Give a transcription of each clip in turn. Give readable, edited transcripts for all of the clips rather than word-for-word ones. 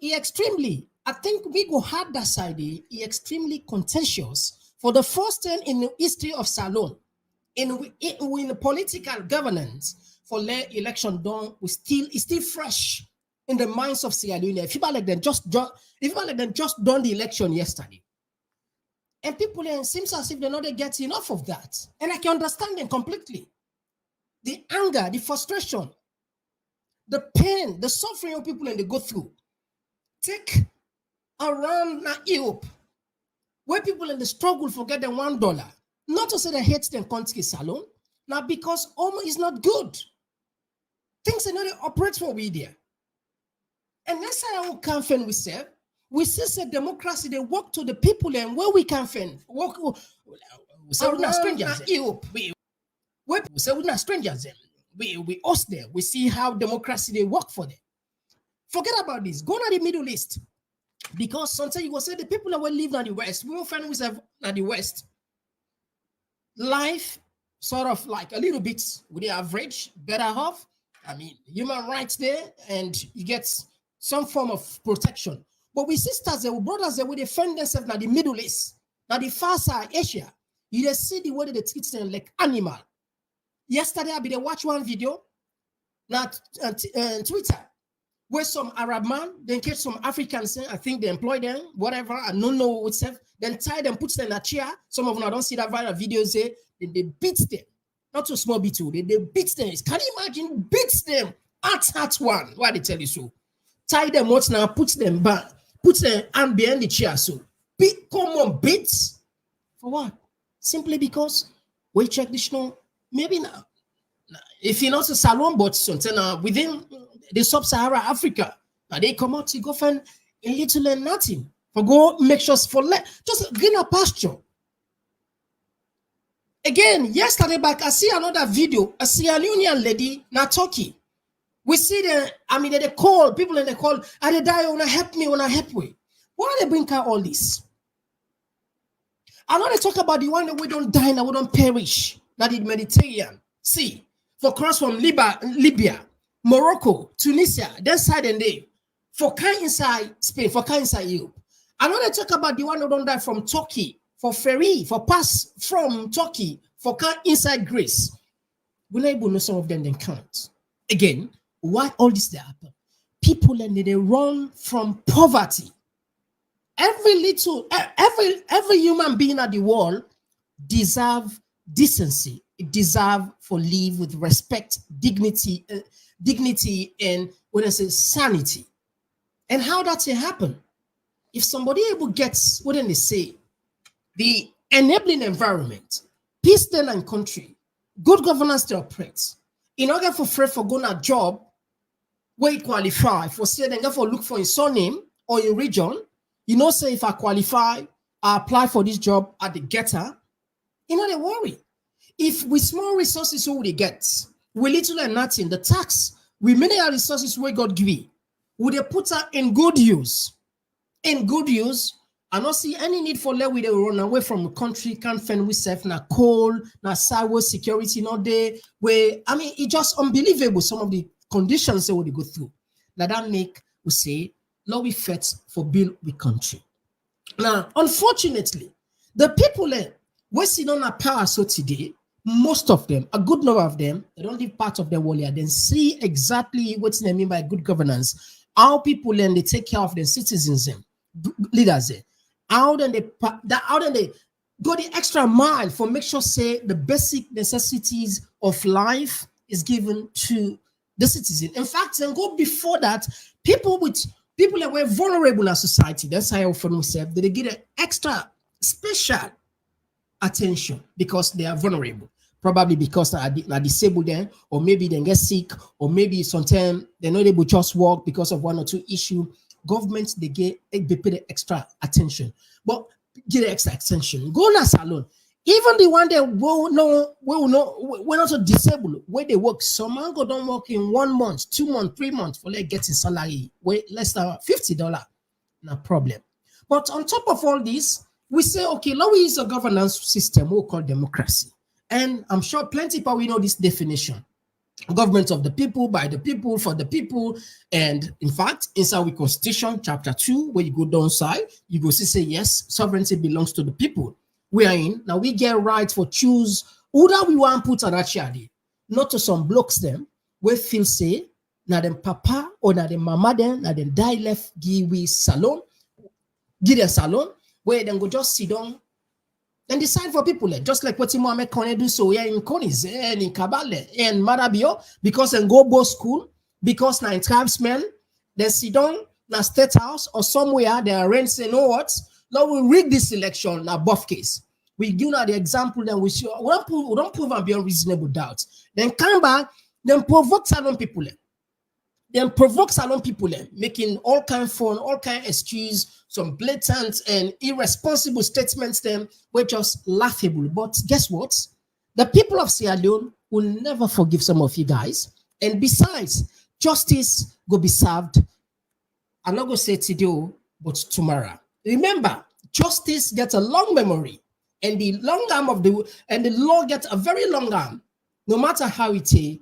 I think we go hard that side, he extremely contentious for the first time in the history of Salon. In political governance, for election done, it's still fresh in the minds of Sierra Leone. If people like them just done the election yesterday. And people it seems as if they're not getting enough of that. And I can understand them completely. The anger, the frustration, the pain, the suffering of people and they go through. Take around Europe, where people in the struggle forget the $1. Not to say they hate them country salon, now because Omo is not good. Things are not operate for we there. And that's how we can find we say democracy, they work to the people and where we can find work. We say we're not strangers. Europe, we say we're not strangers. We us there. We see how democracy they work for them. Forget about this. Go to the Middle East. Because sometimes you will say the people that will live in the West, we will find ourselves in the West. Life sort of like a little bit with the average, better off. I mean, human rights there, and you get some form of protection. But we sisters and brothers that will defend themselves in the Middle East, now the far side Asia, you just see the way they treat them like animal. Yesterday, I watch one video, not Twitter, where some Arab man, then catch some Africans, I think they employ them, whatever, I don't know what's up, then tie them, put them in a chair. Some of them I don't see that viral videos there. They beat them. Not too small beat too. They beat them. Can you imagine? Beat them at one. Why they tell you so? Tie them what's now, put them back, put them hand behind the chair. So beat, come on, beats. For what? Simply because we check this now. Maybe now. If you're not a salon, but something within the sub-Sahara Africa, now they come out to go find a little and nothing. For go make sure for just greener pasture. Again, yesterday back, I see another video, a Sierra Leonean lady, now Turkey. We see they call, people and they call, and they die, wanna help me. Why they bring out all this? I know they talk about the one that we don't die and we don't perish, not the Mediterranean. See, for cross from Libya, Morocco, Tunisia, that side and day, for kind inside Spain, for kind inside Europe. I know they talk about the one who don't die from Turkey, for ferry, for pass from Turkey, for kind inside Greece. We're not able to know some of them, they can't. Again, why all this they happen? People and they run from poverty. Every human being at the world deserve decency. It deserve for live with respect, dignity, and when I say sanity. And how does it happen? If somebody able gets what they say, the enabling environment, peace then and country, good governance to operate. In order for free for going a job where you qualify for say then go for look for a surname or a region, you know, say if I qualify, I apply for this job at the getter, you know, they worry. If with small resources, who they get, we little and nothing, the tax, we many resources we God give, would they put her in good use? In good use, I don't see any need for let we run away from the country, can't fend with self, na coal, na cyber security, not there. Where I mean, it's just unbelievable some of the conditions they would go through. Now that make we say, no we fit for build the country. Now, unfortunately, the people we see on a power so today, most of them, a good number of them, they don't live part of their world here, then see exactly what they mean by good governance. How people then they take care of their citizens, leaders, how then they go the extra mile for make sure say the basic necessities of life is given to the citizen. In fact, and go before that, people that were vulnerable in society, that's how I often myself, they get an extra special attention because they are vulnerable. Probably because they are disabled then, or maybe they get sick, or maybe sometimes they're not able to just work because of one or two issues. Governments, they pay the extra attention. But get the extra attention. Go na salon. Even the one that we're not so disabled, where they work, some man go don't work in 1 month, 2 months, 3 months for like getting salary, way less than $50. No problem. But on top of all this, we say, okay, now we use a governance system we call democracy. And I'm sure plenty of people we know this definition. Government of the people, by the people, for the people. And in fact, inside the Constitution, chapter 2, where you go down side, you go see say, yes, sovereignty belongs to the people. We are in. Now we get right for choose who that we want put on that chair. Not to some blokes them, we feel say, na them papa or na them mama them, na them die left, give we salon, give them salon, where then go just sit down and decide for people, just like what Mohamed Kone do so here in Konis, and in Kabale, and Marabio, because in Gobo school, because now in tribesmen, they sit down in state house or somewhere, they arrange, say, you know what, now we rig this election, now buff case. We give now the example, then we show, we don't prove and beyond reasonable doubt. Then come back, then provoke salon people. Then provoke salon people, making all kind of fun, all kind of excuse, some blatant and irresponsible statements. Them were just laughable. But guess what? The people of Sierra Leone will never forgive some of you guys. And besides, justice will be served. I'm not going to say today, but tomorrow. Remember, justice gets a long memory, and the long arm of the law gets a very long arm. No matter how it is.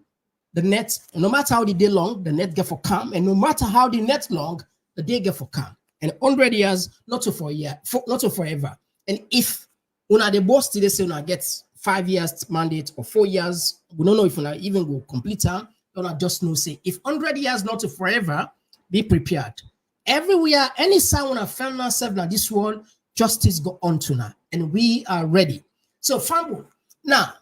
The net, no matter how the day long, the net get for calm, and no matter how the net long, the day get for calm. And 100 years, not to for a year, not to forever. And if una the boss today say una get 5 years mandate or 4 years, we don't know if una even go complete time. Don't just know say if 100 years not to forever, be prepared. Everywhere, any sign when I found ourselves in this world, justice go on to now, and we are ready. So, Fambo, now.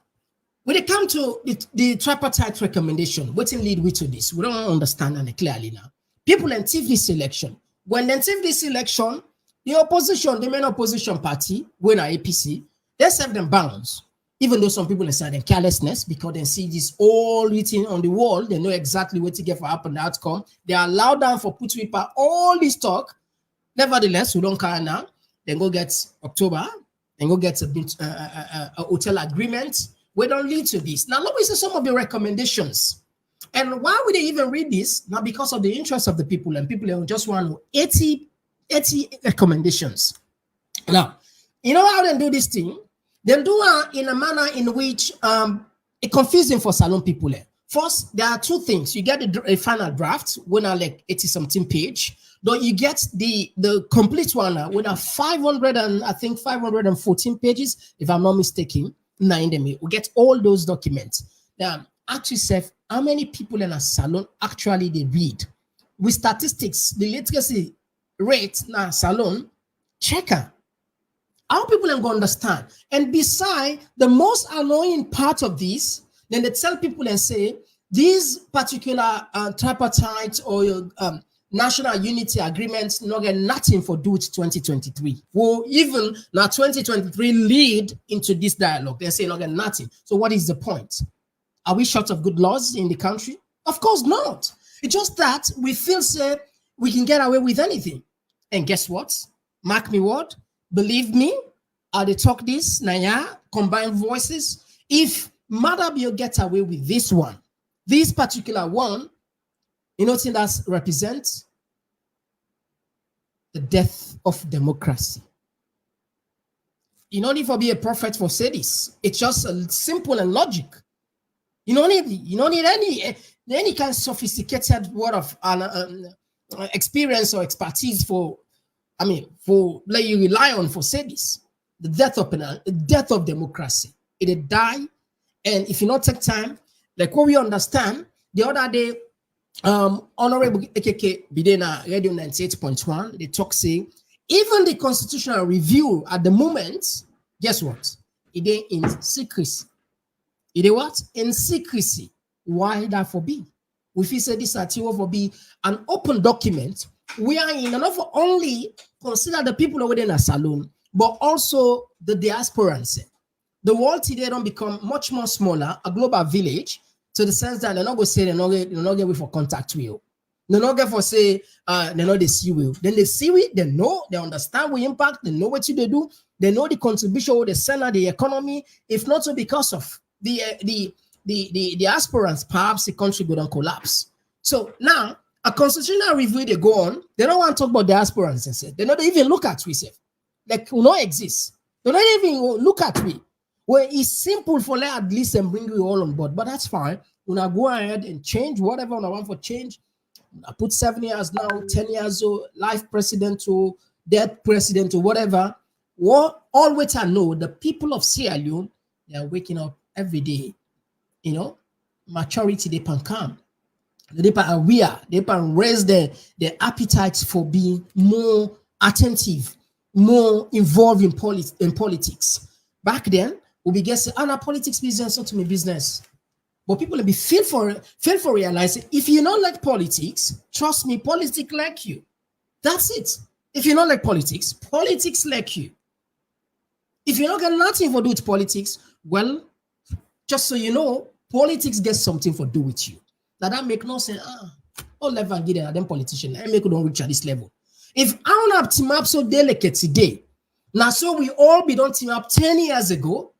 When it comes to the tripartite recommendation, what can lead we to this? We don't understand it clearly now. People in this election. When they this election, the opposition, the main opposition party, when are APC, they serve them bounds. Even though some people inside them carelessness, because they see this all written on the wall, they know exactly what to get for happen the outcome. They are allowed down for put paper all this talk. Nevertheless, we don't care now. Then go get October, then go get a hotel agreement. We don't lead to this. Now, let me see some of the recommendations. And why would they even read this? Not because of the interest of the people, and people just want 80 recommendations. Now, you know how they do this thing? They do it in a manner in which it's confusing for salon people. First, there are two things. You get a final draft, when I like 80-something page. Though you get the complete one with a 514 pages, if I'm not mistaken. Now in them, we get all those documents. Now, ask yourself, how many people in a salon actually they read? With statistics, the literacy rate now salon, check out. How people are going to understand. And beside, the most annoying part of this, then they tell people and say, these particular tripartite or national unity agreements not get nothing for do it 2023. Well, even now 2023 lead into this dialogue. They say not get nothing. So what is the point? Are we short of good laws in the country? Of course not. It's just that we feel say we can get away with anything. And guess what? Mark me word. Believe me, they talk this, Naya, combined voices. If Madabio gets away with this one, this particular one, you know, that represents the death of democracy. You don't need to be a prophet for say this. It's just a simple and logic. You don't need any kind of sophisticated word of experience or expertise for like you rely on for say this. The death of democracy. It'll die, and if you not take time, like what we understand the other day. Honorable AKK Bidena Radio 98.1, they talk saying even the constitutional review at the moment, guess what? It is in secrecy. It is what? In secrecy. Why that for be? If you say this article for be an open document, we are in not only consider the people within a salon, but also the diasporans. The world today don't become much more smaller, a global village. To the sense that they're not going to say they're not get for contact with you. They're not get for say they're not they see you. Then they see we, they know, they understand we impact, they know what they do, they know the contribution of the center, the economy. If not so because of the aspirants, perhaps the country go down collapse. So now a constitutional review they go on, they don't want to talk about the aspirants and say they don't even look at we say. Like we not exist. They don't even look at we. Well, it's simple for let at least and bring you all on board, but that's fine. Una go ahead and change whatever una want for change. I put 7 years now, 10 years old, life president to dead president or whatever. What always I know, the people of Sierra Leone, they are waking up every day. You know, maturity they can come. They can aware, they can raise their appetites for being more attentive, more involved in politics. Back then, we be guessing, politics business, not to me business. But people will be feel for realizing if you don't like politics, trust me, politics like you. That's it. If you don't like politics like you. If you don't got nothing to do with politics, well, just so you know, politics gets something to do with you. That make no sense. All level get at them politicians. I make don't reach at this level. If I don't have team up so delicate today, now so we all be done team up 10 years ago,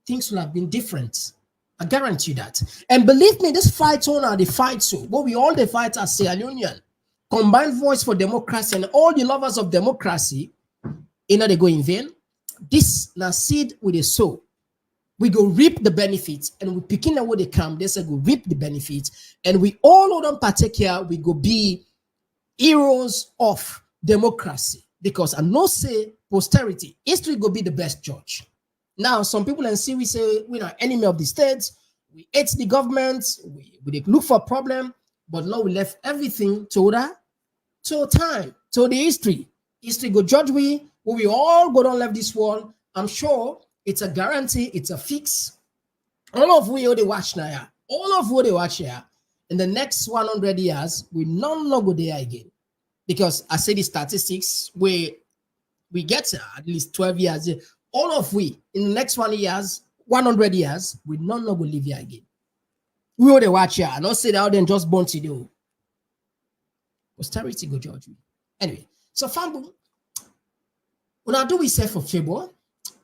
things will have been different. I guarantee you that. And believe me, this fight on are the fight so. But we all the fight as Sierra Leonean. Combined voice for democracy and all the lovers of democracy, they go in vain. This now seed with a sow. We go reap the benefits and we picking up where they come. They say go reap the benefits. And we all of them partake here, we go be heroes of democracy. Because I know say posterity, history go be the best judge. Now, some people in Syria say we're not enemy of the state, we hate the government, we look for a problem, but now we left everything to time, to the history. History go judge we all go down left this world. I'm sure it's a guarantee, it's a fix. All of we they watch now, all of what they watch here, in the next 100 years, we no longer go there again. Because I say the statistics, we get at least 12 years. All of we in the next 100 years, we no longer live here again. We will watch here. Not say that then just born to do. Posterity go judge me. Anyway, so family, when I do yourself a favor,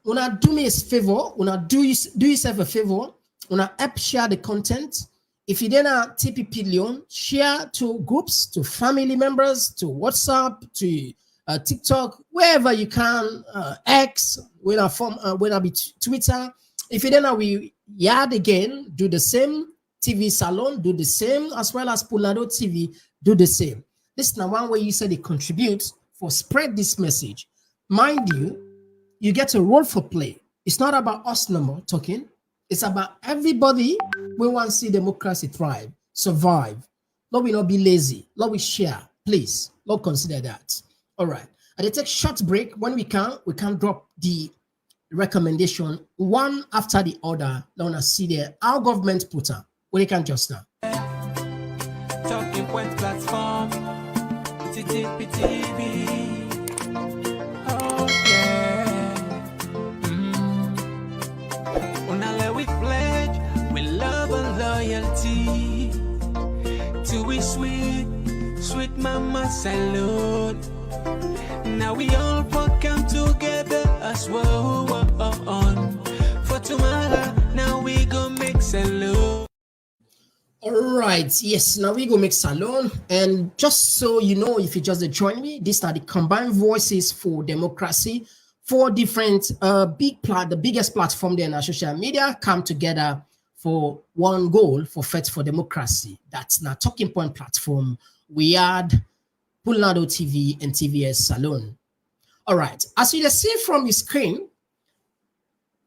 when I do me a favor, when I do yourself a favor, when I help share the content. If you then are TPP Leon, share to groups, to family members, to WhatsApp, to TikTok, wherever you can, X, when I be Twitter. If you then we yard again, do the same. TV Salon, do the same, as well as Pulado TV, do the same. This is now one way you say they contribute for spread this message. Mind you, you get a role for play. It's not about us no more talking. It's about everybody. We want to see democracy thrive, survive. Lord, we not be lazy. Lord, we share. Please, Lord, consider that. All right. And they take short break. When we can drop the recommendation one after the other. Now, I see there our government put up. Well, they can just now. Talking point platform. TTPTV. Oh, yeah. Unale we pledge with love and loyalty to we sweet mama salute. Now we all come together as well for tomorrow. Now we go make salute. All right, yes, now we go make salon. And just so you know, if you just join me, these are the combined voices for democracy. 4 different the biggest platform there in our social media come together for one goal for Fight for Democracy. That's now Talking Point platform. We had Pulnado TV and TVS Salon. All right, as you can see from the screen,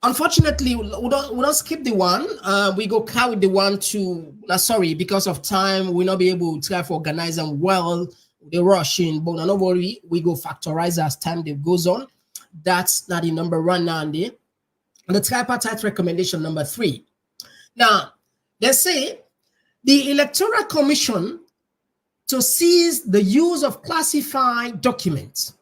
unfortunately, we don't skip the one. We go carry the one to. Sorry, because of time, we'll not be able to try to organize them well. They're rushing, but no worry. We go factorize as time that goes on. That's not the number 1 now and there. And the tripartite recommendation number 3. Now, they say the Electoral Commission to seize the use of classified documents.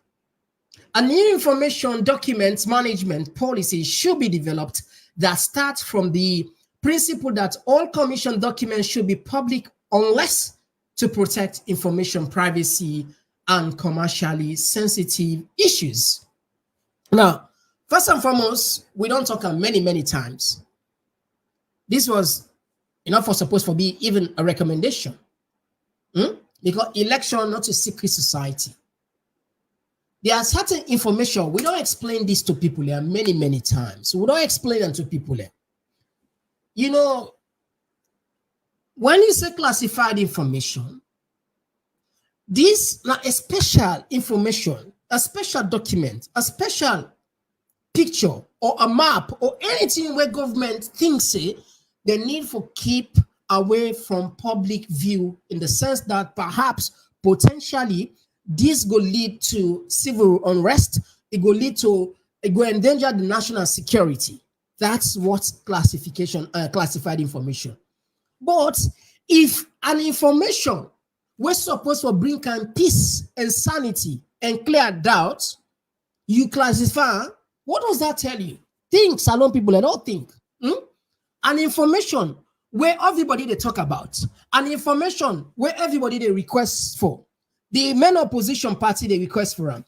A new information documents management policy should be developed that starts from the principle that all commission documents should be public unless to protect information privacy and commercially sensitive issues. Now, first and foremost, we don't talk many times. This was enough for supposed to be even a recommendation. Because election not a secret society. There are certain information, we don't explain this to people here many times. We don't explain them to people here. You know, when you say classified information, this now a special information, a special document, a special picture or a map or anything where government thinks say they need for keep away from public view, in the sense that perhaps potentially this will lead to civil unrest, it will lead to, it will endanger the national security. That's what classified information. But if an information was supposed to bring kind peace and sanity and clear doubts, you classify, what does that tell you? Think, Salon people, I don't think. An information where everybody they talk about, an information where everybody they request for, the main opposition party they request for,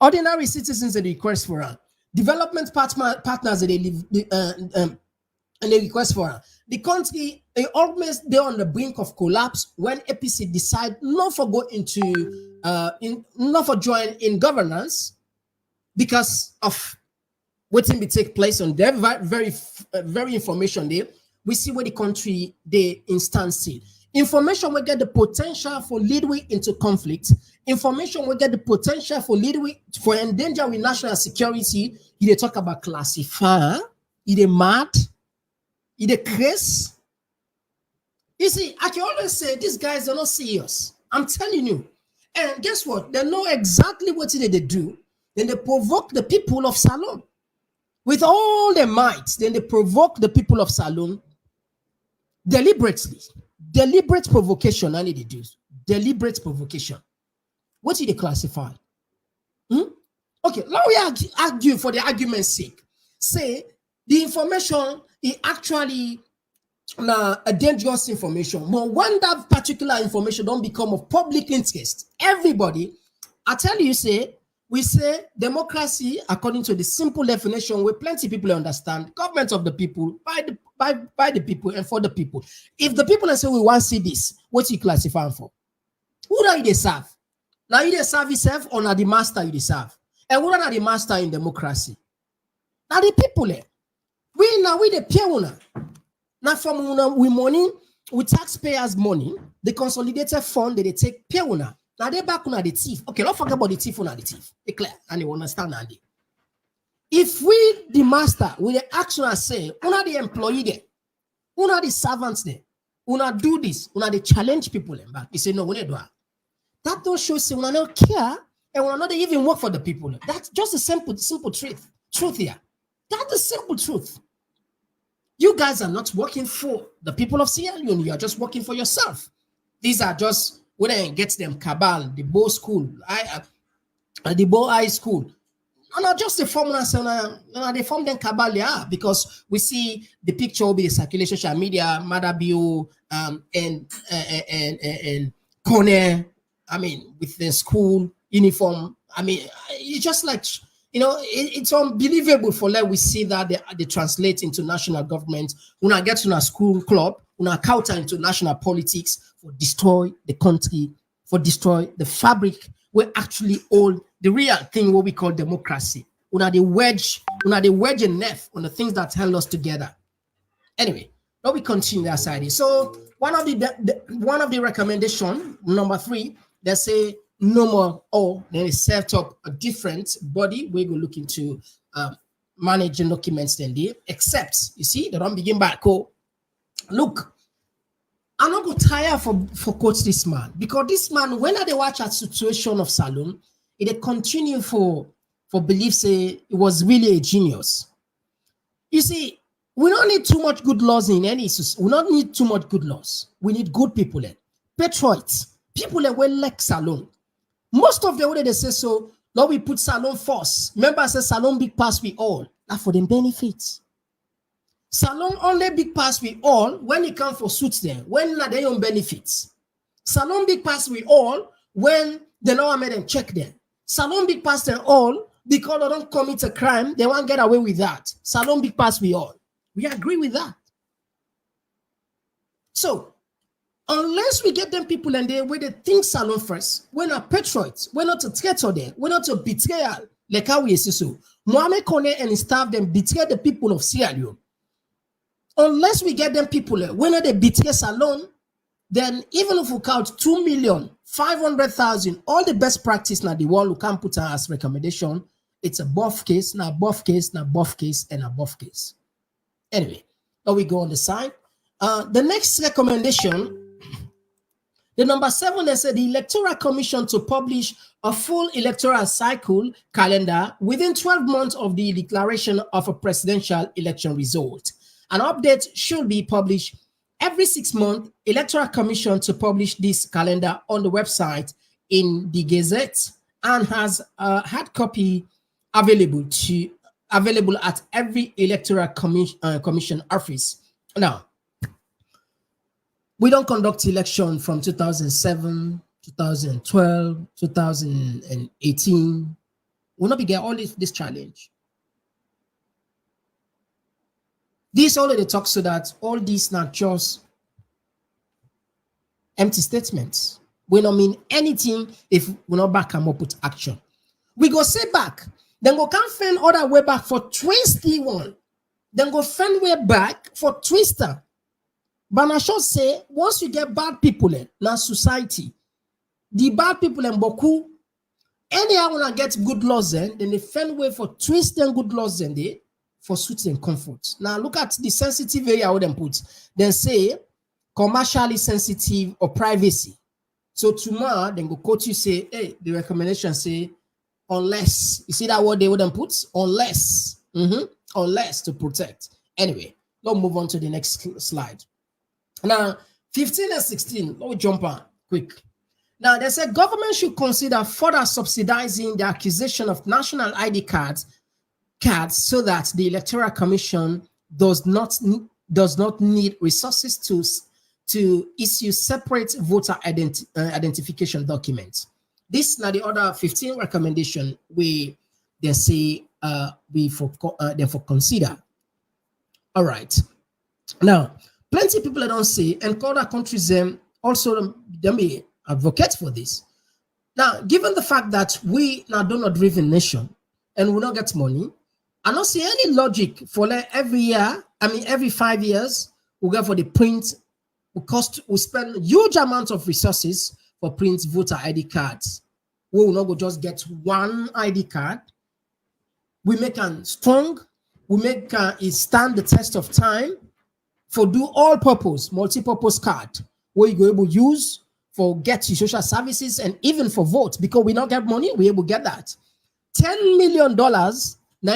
ordinary citizens they request for, development partners they and they request for. The country they always they're on the brink of collapse when APC decide not for go into not for join in governance because of what will take place on their very information there. We see where the country they instance it. Information will get the potential for leadway into conflict. Information will get the potential for leadway for endanger with national security. They talk about classify, they mad, they crazy. You see, I can always say these guys are not serious. I'm telling you. And guess what? They know exactly what they do. Then they provoke the people of Salon with all their might. Then they provoke the people of Salon deliberately. Deliberate provocation. I need to do deliberate provocation. What did they classify? Okay, now we argue for the argument's sake. Say the information is actually a dangerous information. But when that particular information don't become of public interest, everybody, I tell you, we say democracy, according to the simple definition where plenty of people understand, government of the people, by the people and for the people. If the people say we want to see this, what you classify for? Who do they serve? Now you serve yourself or not the master you serve? And who are the master in democracy? Now the people we the peer owner. Now from we money, with taxpayers' money, the consolidated fund they take peer owner. Now they back on the thief. Okay, don't forget about the thief on the thief. It's clear, and you understand that. If we, the master, we the action and say, una the employee there, una the servants there, una do this, una the challenge people back. You say no, we do that. That don't show say una not care and una not even work for the people. That's just a simple truth here. That's the simple truth. You guys are not working for the people of Sierra Leone. You are just working for yourself. These are just when I get them cabal, the Bow School, the Bow High School. And not just the formula, they form them cabal there because we see the picture will be the circulation social media, Madabio, and Kone. I mean, with the school uniform. I mean, it's just like, it's unbelievable for like we see that they translate into national government. When I get to a school club, when I counter into national politics for destroy the country, for destroy the fabric, we actually all the real thing what we call democracy. When they wedge a knife on the things that held us together. Anyway, now we continue that side. So one of the recommendation number 3, they say no more, or then they set up a different body we will look into managing documents then they except you see they don't begin back. Look, I'm not going to tire for quote this man because this man when they watch a situation of Salon, it continue for belief say it was really a genius. You see, we don't need too much good laws in any society. We don't need too much good laws. We need good people patriots, people that will like Salon. Most of the way they say so, now we put Salon first. Remember, I said Salon big pass we all. That for them benefits. Salon only big pass we all when it comes for suits them, when not their own benefits. Salon big pass we all when they know I made them check them. Salon big pass them all because they don't commit a crime, they won't get away with that. Salon big pass we all. We agree with that. So, unless we get them people and they where they think Salon first, we're not patriots, we're not a traitor there, we're not a betrayal, like how we say so. Mohamed Kone and his staff them betray the people of Sierra Leone. Unless we get them people, we're not they betray Salon, then even if we count 2,500,000, all the best practice now the one who can put as recommendation, it's above case, now above case, now above case, and above case. Anyway, now we go on the side. The next recommendation, the number 7, they said the Electoral Commission to publish a full electoral cycle calendar within 12 months of the declaration of a presidential election result. An update should be published every 6 months. Electoral Commission to publish this calendar on the website in the Gazette and has a hard copy available at every Electoral Commission office. Now, we don't conduct election from 2007, 2012, 2018. We'll not be getting all this challenge. This already talks so that all these not just empty statements. We don't mean anything if we not back them up with action. We go say back, then go can find other way back for 21. Then go find way back for twister. But I should say, once you get bad people in society, the bad people in Boku, anyhow when I get good laws then they find way for twisting good laws then they for suits and comfort. Now look at the sensitive area I would them put. Then say commercially sensitive or privacy. So tomorrow then go quote you say, hey, the recommendation say unless. You see that word they wouldn't put? Unless. Unless to protect. Anyway, let's move on to the next slide. Now, 15 and 16, let me jump on quick. Now, they said government should consider further subsidizing the acquisition of national ID cards so that the Electoral Commission does not need resources to issue separate voter identification documents. This now the other 15 recommendation they say therefore consider. All right. Now, plenty people don't say, and other countries also they may advocate for this. Now, given the fact that we now do not driven nation and we don't get money, I don't see any logic for like every 5 years we go for the print. We spend huge amounts of resources for print voter ID cards. We will not go just get one ID card. We make it strong. We make it stand the test of time. For do all purpose, multi-purpose card, where you go able to use for get to social services and even for vote, because we don't get money, we able to get that. $10 million, now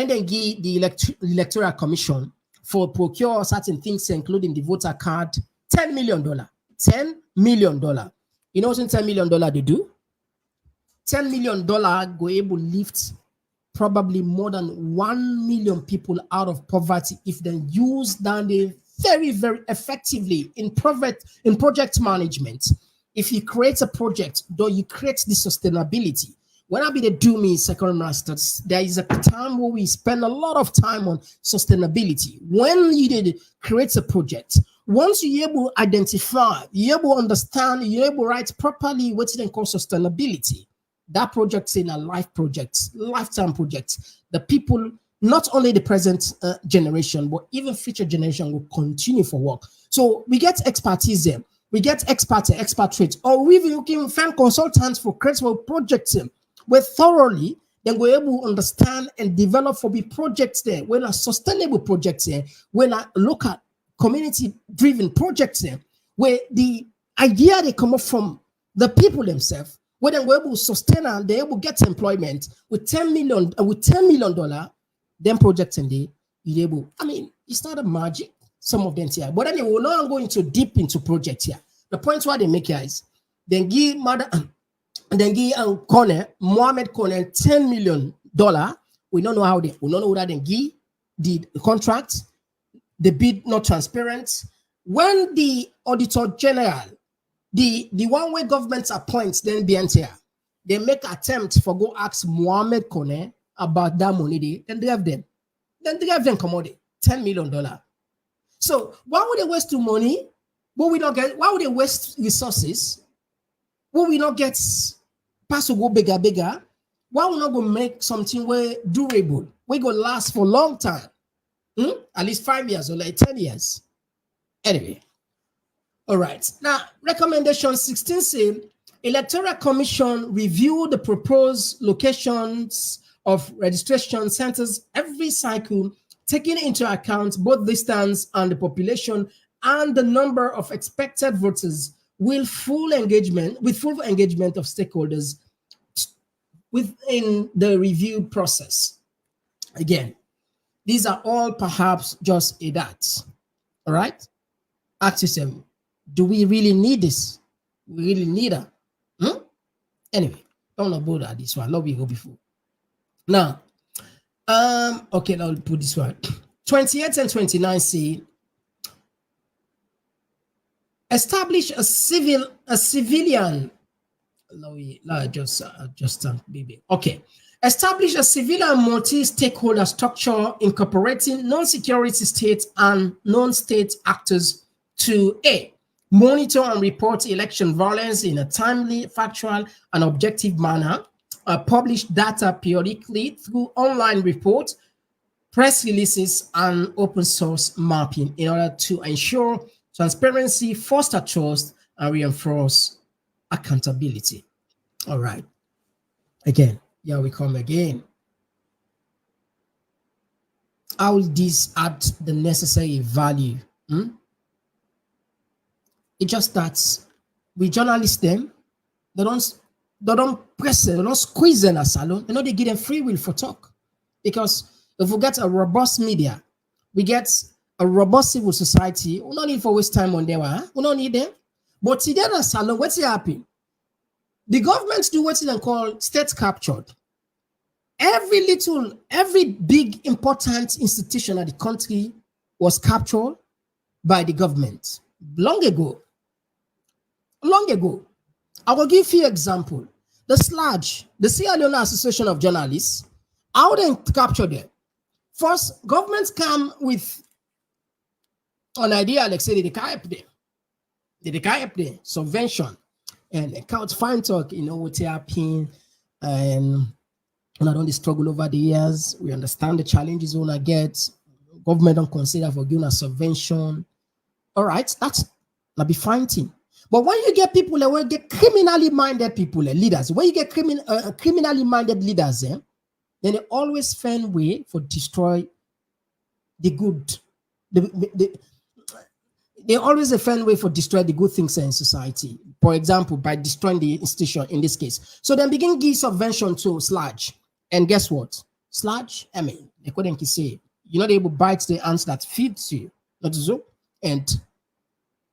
then give the Electoral Commission for procure certain things, including the voter card, $10 million. $10 million. You know what $10 million they do? $10 million go able to lift probably more than 1 million people out of poverty if they use down the very, very effectively in project management. If you create a project, though you create the sustainability. When I be the do me second masters, there is a time where we spend a lot of time on sustainability. When you did create a project, once you're able to identify, you're able to understand, you're able to write properly what they call sustainability. That project in a lifetime project. The people, not only the present generation, but even future generation will continue for work. So we get expertise there. We get expatriates, or we can find consultants for creative projects where thoroughly then we're able to understand and develop for the projects there. When a sustainable projects there, when I look at community-driven projects there, where the idea they come up from the people themselves, where then we're able to sustain and they're able to get employment with $10 million, then projects and you're able. I mean, it's not a magic. Some of them here, but anyway, we're not going to deep into projects here. The point why they make here is then give Mohammed Kone $10 million. We don't know how we don't know whether they give the contract, the bid not transparent. When the Auditor General, the one way government appoints then be here, they make attempt for go ask Mohammed Kone about that money, then they have them. Then they have them commodity, $10 million. So why would they waste money? But we don't get. Why would they waste resources? Will we not get pass to go bigger? Why we not go make something where durable? We go last for a long time, at least 5 years or like 10 years. Anyway, All right. Now, recommendation 16 say Electoral Commission review the proposed locations of registration centers every cycle, taking into account both distance and the population and the number of expected voters with full engagement of stakeholders within the review process. Again, these are all perhaps just a that. All right. Ask yourself, do we really need this? We really need that. Anyway, don't know about this one. Let me go before. Now, okay, I'll put this one. 28 and 29 say establish a civilian. Baby. Okay. Establish a civilian multi-stakeholder structure incorporating non-security state and non-state actors to A, monitor and report election violence in a timely, factual, and objective manner, publish data periodically through online reports, press releases, and open source mapping in order to ensure transparency, foster trust, and reinforce accountability. All right. Again, here we come again. How will this add the necessary value? It just starts with journalists them. They don't press it, they don't squeeze them a salon. You know, they give them free will for talk. Because if we get a robust media, we get a robust civil society, we don't need for waste time on them. We don't need them. But today a salon, what's happening? The government do what they call state captured. Every big important institution of the country was captured by the government long ago. I will give you an example. The SLAJ, the Sierra Leone Association of Journalists, how they capture them. First, governments come with an idea, like say, they can't help them, subvention, and they can't find talk, you know, what they are paying, and not only struggle over the years. We understand the challenges we want to get. Government don't consider for giving a subvention. All right, that's not be fine thing. But when you get people that will get criminally minded people, leaders, when you get criminally minded leaders, then they always find way for destroy the good. They always find way for destroy the good things in society. For example, by destroying the institution in this case. So then begin give subvention to SLAJ. And guess what? SLAJ, I mean, they couldn't say, you're not able to bite the ants that feeds you. Not so. And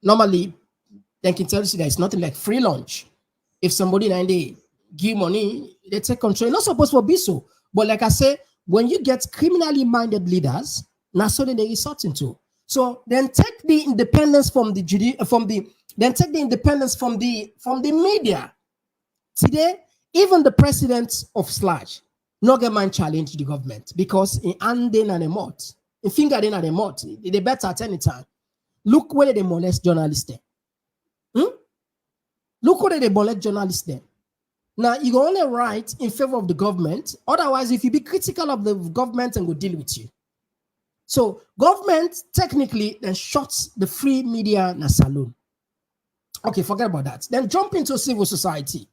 normally, they can tell you that it's nothing like free lunch. If somebody and they give money, they take control. It's not supposed to be so. But like I say, when you get criminally minded leaders, that's what they resort into. So then take the independence from the media. Today, even the president of SLAJ no get mind challenge the government because in hand in and a mouth, in finger in and a mouth, they better at any time. Look where they molest journalists there. Look where they molest journalists there. Now you can only write in favor of the government. Otherwise, if you be critical of the government, and will deal with you. So government technically then shuts the free media in a saloon. Okay, forget about that. Then jump into civil society.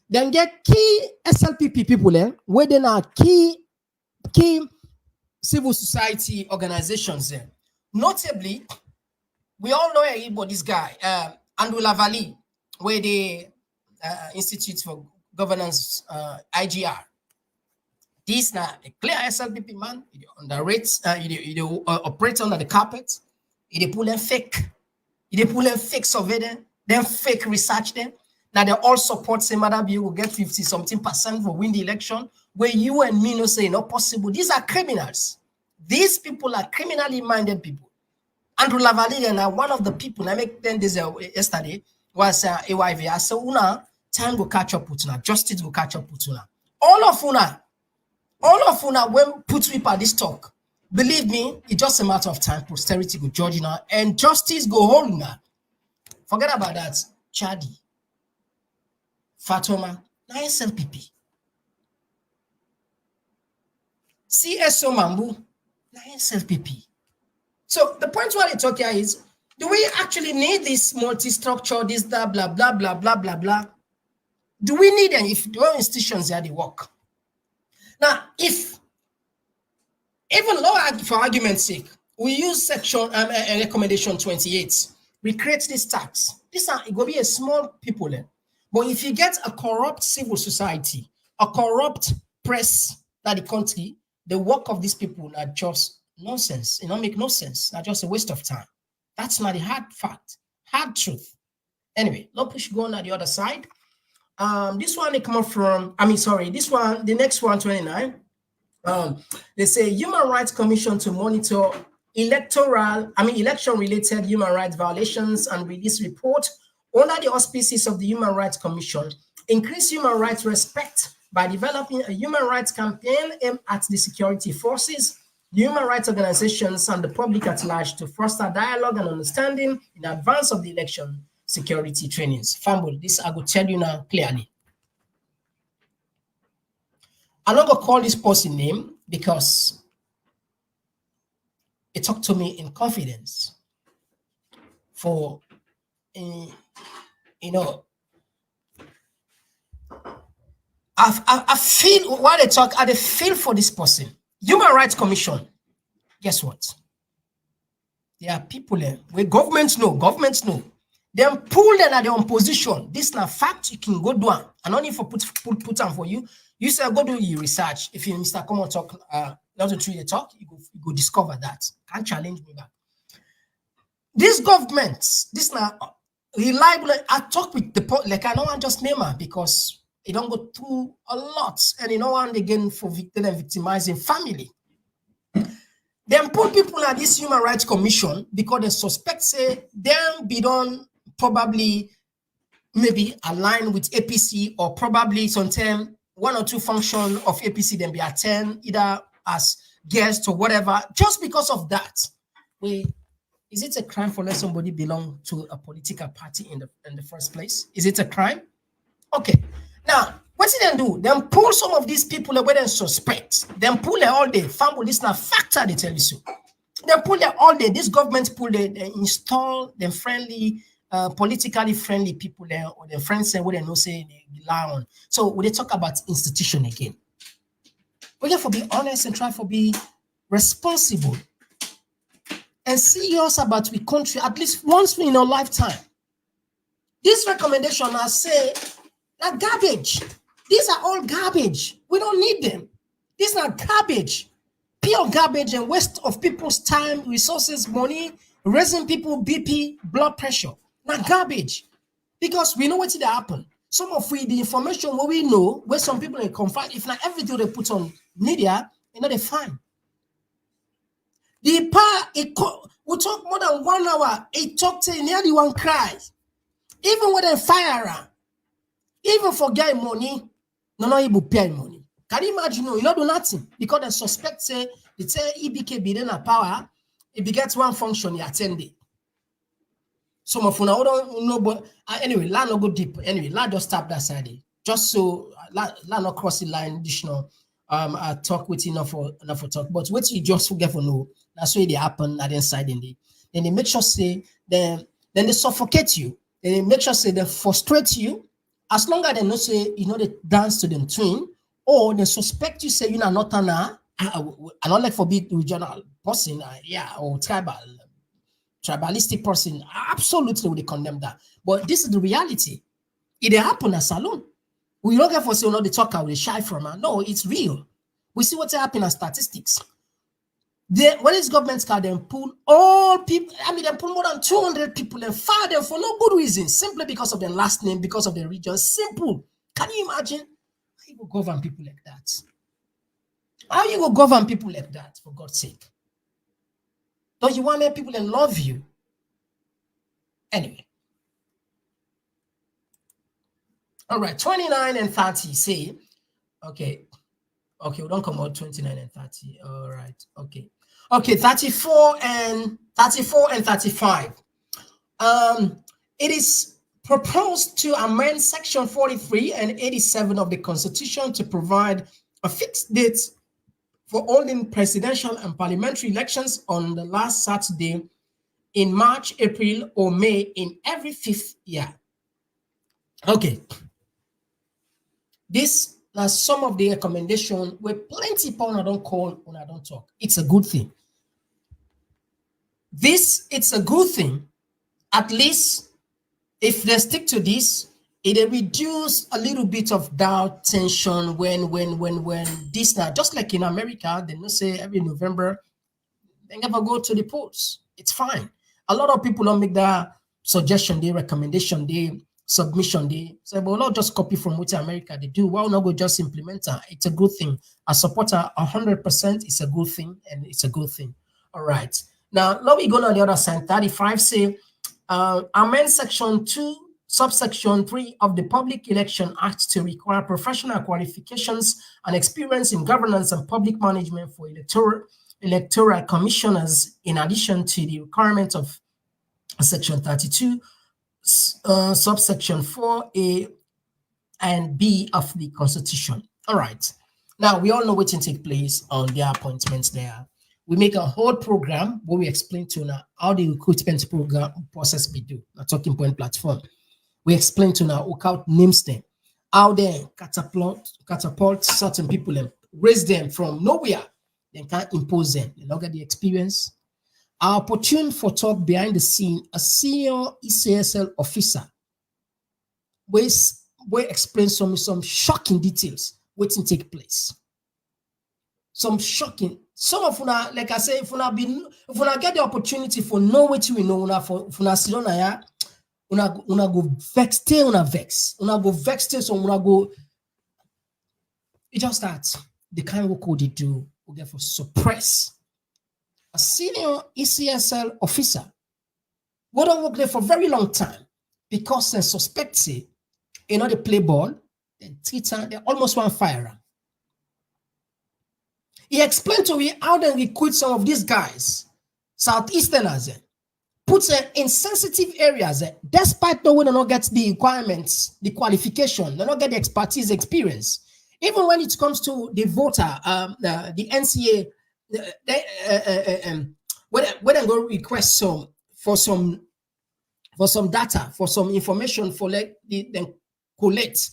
Then get key SLPP people where they are key civil society organizations there. Notably, we all know about this guy, Andrew Lavalley, where the Institute for Governance, IGR. This now a clear SLPP man, under rates, operate under the carpet, they pull them fake, survey them, then fake research them. Now they all support say, Madam, you will get 50-something% for win the election, where you and me no say not possible. These are criminals. These people are criminally minded people. Andrew Lavalley and one of the people I make them this yesterday was AYV. I said, Una, time will catch up with Una, justice will catch up with Una. All of Una when put whip at this talk, believe me, it's just a matter of time. Posterity go judge Una and justice go hold Una. Forget about that. Chadi, Fatoma, na SLPP. CSO Mambu, na SLPP. So the point why I talk here is Do we actually need this multi-structure, this blah, blah, blah, blah, blah, blah, blah? Do we need them if the institutions are the work? Now, if even low, for argument's sake, we use section recommendation 28, we create this tax. This it will be a small people then. But if you get a corrupt civil society, a corrupt press that the country, the work of these people are just nonsense. It don't make no sense. That's just a waste of time. That's not the hard fact, hard truth. Anyway, let's push going on the other side. This one they come up from, this one, the next one, 29. They say Human Rights Commission to monitor election-related human rights violations and release report under the auspices of the Human Rights Commission, increase human rights respect by developing a human rights campaign aimed at the security forces, human rights organizations, and the public at large to foster dialogue and understanding in advance of the election security trainings. Fumble, this I will tell you now clearly. I'm not going to call this person name because it talked to me in confidence for, I feel while they talk, I feel for this person. Human Rights Commission, guess what? There are people there where governments know. Then pull them at their own position. This is not fact. You can go do it. I don't need for put on for you. You say go do your research. If you Mr. Come on talk, not to treat the talk, you go discover that. Can't challenge me back. These governments, this now reliable. I talk with the like I don't want just name her because it don't go through a lot, and you know one again for victim and victimizing family. Then put people at this Human Rights Commission because they suspect say them be done probably maybe align with APC or probably sometimes one or two function of APC then be attend either as guest or whatever. Just because of that, is it a crime for let somebody belong to a political party in the first place? Is it a crime? Okay. Now, what did they do? Then pull some of these people away and suspect. Then pull them all day. Family, this is not factor, they tell you so. Then pull them all day. This government pull they install them friendly, politically friendly people there, or their friends say what they know say they rely on. So when they talk about institution again, we have to be honest and try to be responsible and serious about we country at least once in our lifetime. This recommendation I say are garbage. These are all garbage. We don't need them. These are garbage. Pure garbage and waste of people's time, resources, money, raising people BP, blood pressure. Not garbage. Because we know what's going to happen. Some of the information what we know, where some people they confide, if not everything they put on media, they fine. The power, we talk more than 1 hour, it talked to nearly one cry. Even when they fire her, even for getting money, no able pay money. Can you imagine? No, you don't do nothing because the suspect say they say EBK be in a power, it begets one function he attended. Some of you now don't know, but anyway, land no go deep. Anyway, land just tap that side. Just so land not cross the line additional. I talk with enough for talk. But what you just forget for know, that's why they happen at the inside in the then they make sure say then they suffocate you. Then they make sure say they frustrate you. As long as they know say they dance to them tune, or they suspect you say you're not an I don't like forbid regional person, or tribalistic person. Absolutely, we condemn that. But this is the reality. It happen at salon. We don't get for say the talker we shy from her. No, it's real. We see what's happening in statistics. When this government car then pull all people, they pull more than 200 people and fire them for no good reason, simply because of their last name, because of their region. Simple. Can you imagine? How you go govern people like that? How you go govern people like that, for God's sake? Don't you want people that love you? Anyway. All right, 29 and 30 say, okay, we don't come out 29 and 30. All right, okay. Okay, 34 and 35. It is proposed to amend section 43 and 87 of the Constitution to provide a fixed date for holding presidential and parliamentary elections on the last Saturday in March, April, or May in every 5th year. Okay. This are some of the recommendations where plenty people don't call when I don't talk. It's a good thing. It's a good thing. At least if they stick to this, it reduce a little bit of doubt, tension when this now, just like in America, they don't say every November they never go to the polls. It's fine. A lot of people don't make that suggestion, the recommendation, the submission. They say, well, not just copy from what America they do. Why not go just implement that? It's a good thing. I support her 100%. It's a good thing, and it's a good thing. All right. Now, let me go on the other side. 35 say, amend section 2, subsection 3 of the Public Election Act to require professional qualifications and experience in governance and public management for electoral commissioners, in addition to the requirement of section 32, subsection 4A and B of the Constitution. All right. Now, we all know what can take place on their appointments there. We make a whole program where we explain to now how the recruitment program process be do, a talking point platform. We explain to now without names them, how they catapult certain people and raise them from nowhere. They can't impose them. They don't get the experience. Our opportunity for talk behind the scene, a senior ECSL officer will explain some shocking details what can take place. Some shocking. Some of una, like I say, if una get the opportunity for know what you know, una sit on here, una go vex, una go vex, so una go. It just starts the kind of work they do. We therefore suppress a senior ECSL officer who don't work there for a very long time because they suspect say, they play ball, then they almost want fire. He explained to me how they recruit some of these guys, Southeasterners, puts them in sensitive areas, despite knowing they don't get the requirements, the qualification, they don't get the expertise, experience. Even when it comes to the voter, the NCA, when I go request for some data, for some information for then collect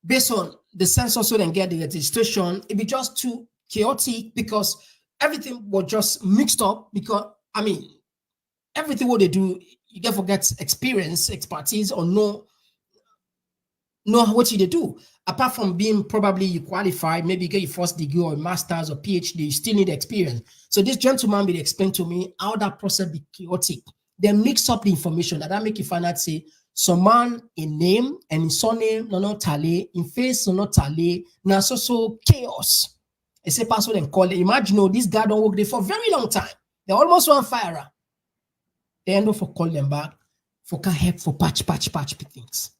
based on the census, so then get the registration, it be just too chaotic because everything was just mixed up. Because I mean, everything what they do, you get forget experience, expertise, or know what you do. Apart from being probably you qualified, maybe you get your first degree or a master's or PhD, you still need experience. So this gentleman will explain to me how that process be chaotic. They mix up the information that make you find out say some man in name and in surname no tally, in face no tally, now so chaos. I say password and call it. Imagine this guy don't work there for a very long time. They almost want fire. They end up for call them back for can help for patch things.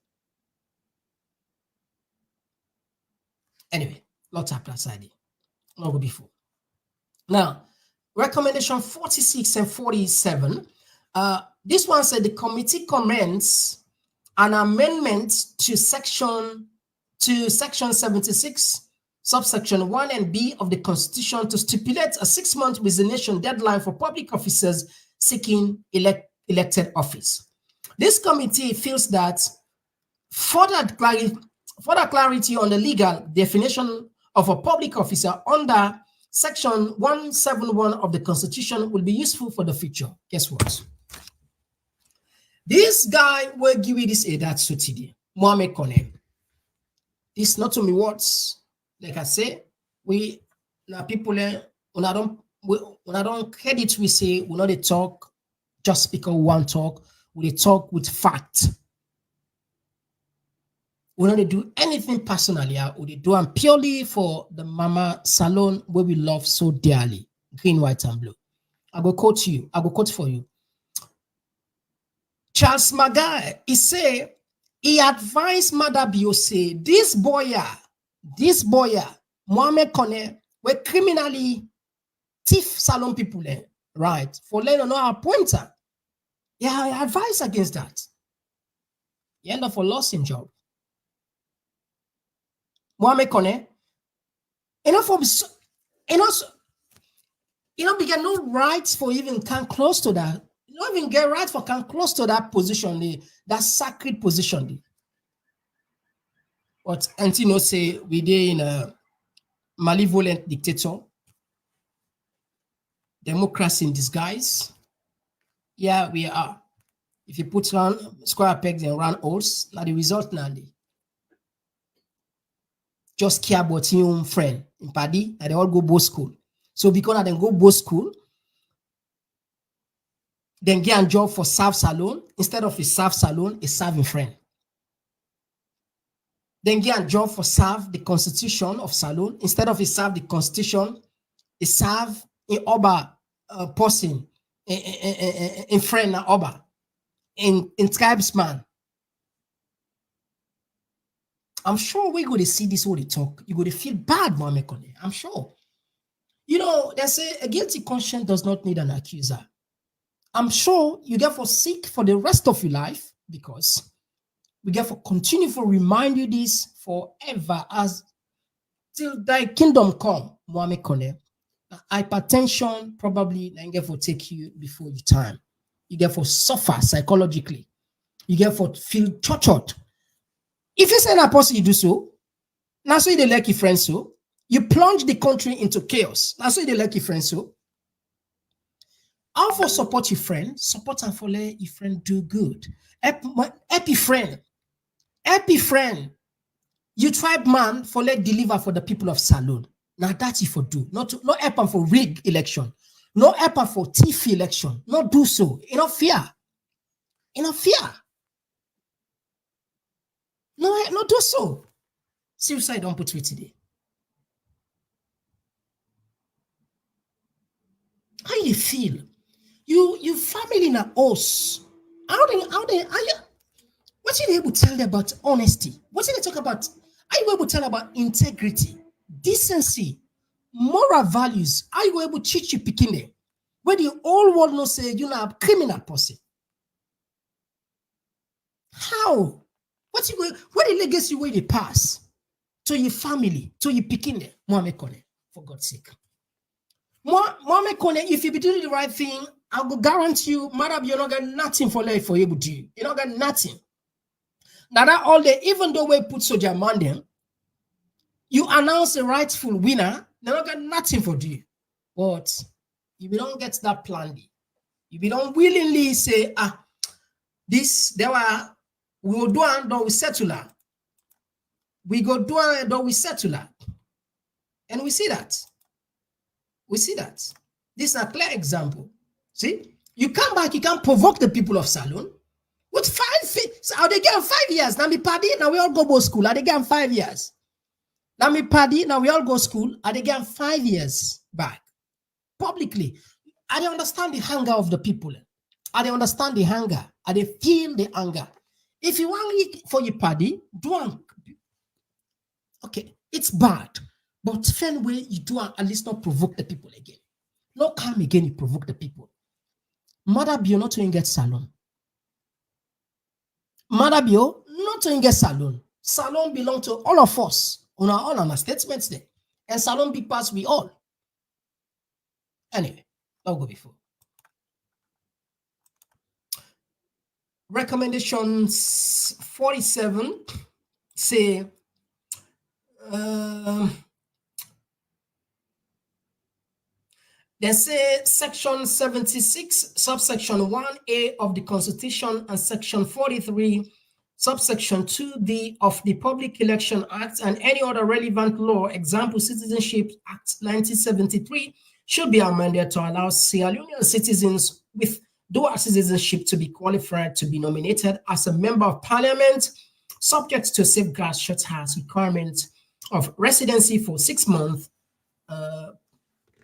Anyway, lots of plus ID. Not go before. Now, recommendation 46 and 47. This one said the committee comments an amendment to section 76, subsection 1 and B of the Constitution to stipulate a 6-month resignation deadline for public officers seeking elected office. This committee feels that further clarity on the legal definition of a public officer under section 171 of the Constitution will be useful for the future. Guess what? This guy will give you this that today, Mohamed Kone. This not to me words. Like I say, we now people when I don't credit we say we not talk just because we want talk. We talk with fact. We don't do anything personally. We do them purely for the Mama Salon where we love so dearly. Green, white, and blue. I go quote you. I go quote for you. Charles Magai, he advised Mother Biose, this boy, Mohamed Kone, were criminally thief salon people, right? For letting know our pointer. Yeah, I advise against that. He end up for losing job. Mohamed Kone, began no rights for even come close to that. don't even get right for come close to that position, that sacred position. But Antino say we dey in a malevolent dictator, democracy in disguise. Yeah, we are. If you put round square pegs and round holes, now the result now just care about your own friend in Paddy, and they all go both school. So because they go both school, then get a job for serve salon instead of a serve salon, a serving friend. Then get a job for serve the constitution of salon instead of a serve the constitution, a serve in Oba person in friend na Oba in tribesman. I'm sure we're going to see this all the talk. You're going to feel bad, Mohammed Kone. I'm sure. You know, they say a guilty conscience does not need an accuser. I'm sure you therefore seek for the rest of your life because we therefore continue to remind you this forever as till thy kingdom come, Mohammed Kone. Hypertension probably therefore take you before your time. You therefore suffer psychologically. You therefore feel tortured. If you say that person, you do so. Now, so you like your friends so. You plunge the country into chaos. Now, so you like your friends so. How for support your friend? Support and for let your friend do good. Happy friend. Happy friend. You tribe man for let deliver for the people of Salon. Now that's it for do. Not help them for rig election. Not help them for thief election. Not do so. Enough fear. Enough fear. No, do so. Seriously, don't put it today. How you feel? You family in a house. How they are you? What are you able to tell them about honesty? What are they talk about? Are you able to tell about integrity, decency, moral values? Are you able to teach you picking them? Where the whole world knows say you're not a criminal person. How? What the legacy way they pass to your family, to your picking them? Mohammed Kone, for God's sake. Mohammed Kone, if you be doing the right thing, I will guarantee you, madam, you're not got nothing for life for able to do. You're not got nothing. Now that all day, even though we put soldier man them, you announce a rightful winner, they don't got nothing for you. But if you don't get that plan, if you don't willingly say, this, there were, we will do and we settle that. We go do and we settle that. And we see that. We see that. This is a clear example. See, you come back, you can provoke the people of Salon. With 5 feet, so they get 5 years. Now me paddy, now we all go to school. Are they get 5 years? Now me paddy, now we all go to school. Are they get 5 years back? Publicly. I don't understand the hunger of the people. I don't understand the hunger. I they feel the anger. If you want for your paddy, do one. Okay, it's bad. But fair way you do at least not provoke the people again. Not come again, you provoke the people. Mother Bio not to get Salon. Mother Bio not to get Salon. Salon belong to all of us. On our statements there. And Salon be passed we all. Anyway, I'll go before. Recommendations 47 say they say section 76 subsection 1A of the Constitution and section 43 subsection 2D of the Public Election Act and any other relevant law, example Citizenship Act 1973, should be amended to allow Sierra Leonean citizens with dual citizenship to be qualified to be nominated as a member of parliament, subject to safeguards such as requirement of residency for 6 months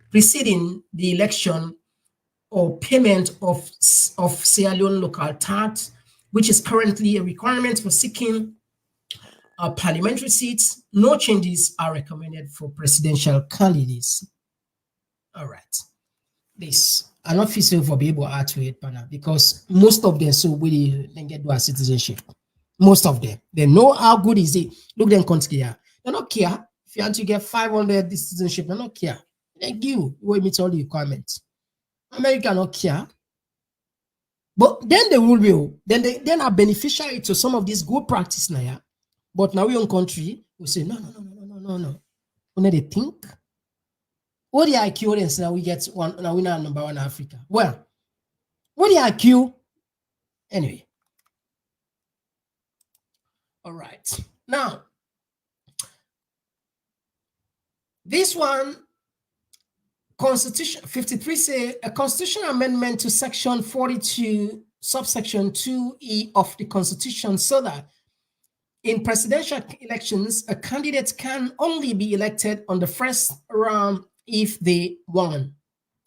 preceding the election or payment of Sierra Leone local tax, which is currently a requirement for seeking parliamentary seats. No changes are recommended for presidential candidates. All right. This I not feel so for be able to it, because most of them so really then get dual citizenship. Most of them. They know how good is it. Look them country here. They don't care. If you want to get 500 citizenship, they don't care. They give you what meet all the requirements. America don't care. But then they will be, then are beneficiary to some of these good practice now. Yeah? But now we own country, we say, no. When they think, what the IQ then now we get one, now we now number one in Africa. Well, what the IQ? Anyway. All right. Now, this one, Constitution 53 say a constitutional amendment to section 42, subsection 2E of the Constitution, so that in presidential elections, a candidate can only be elected on the first round if they won.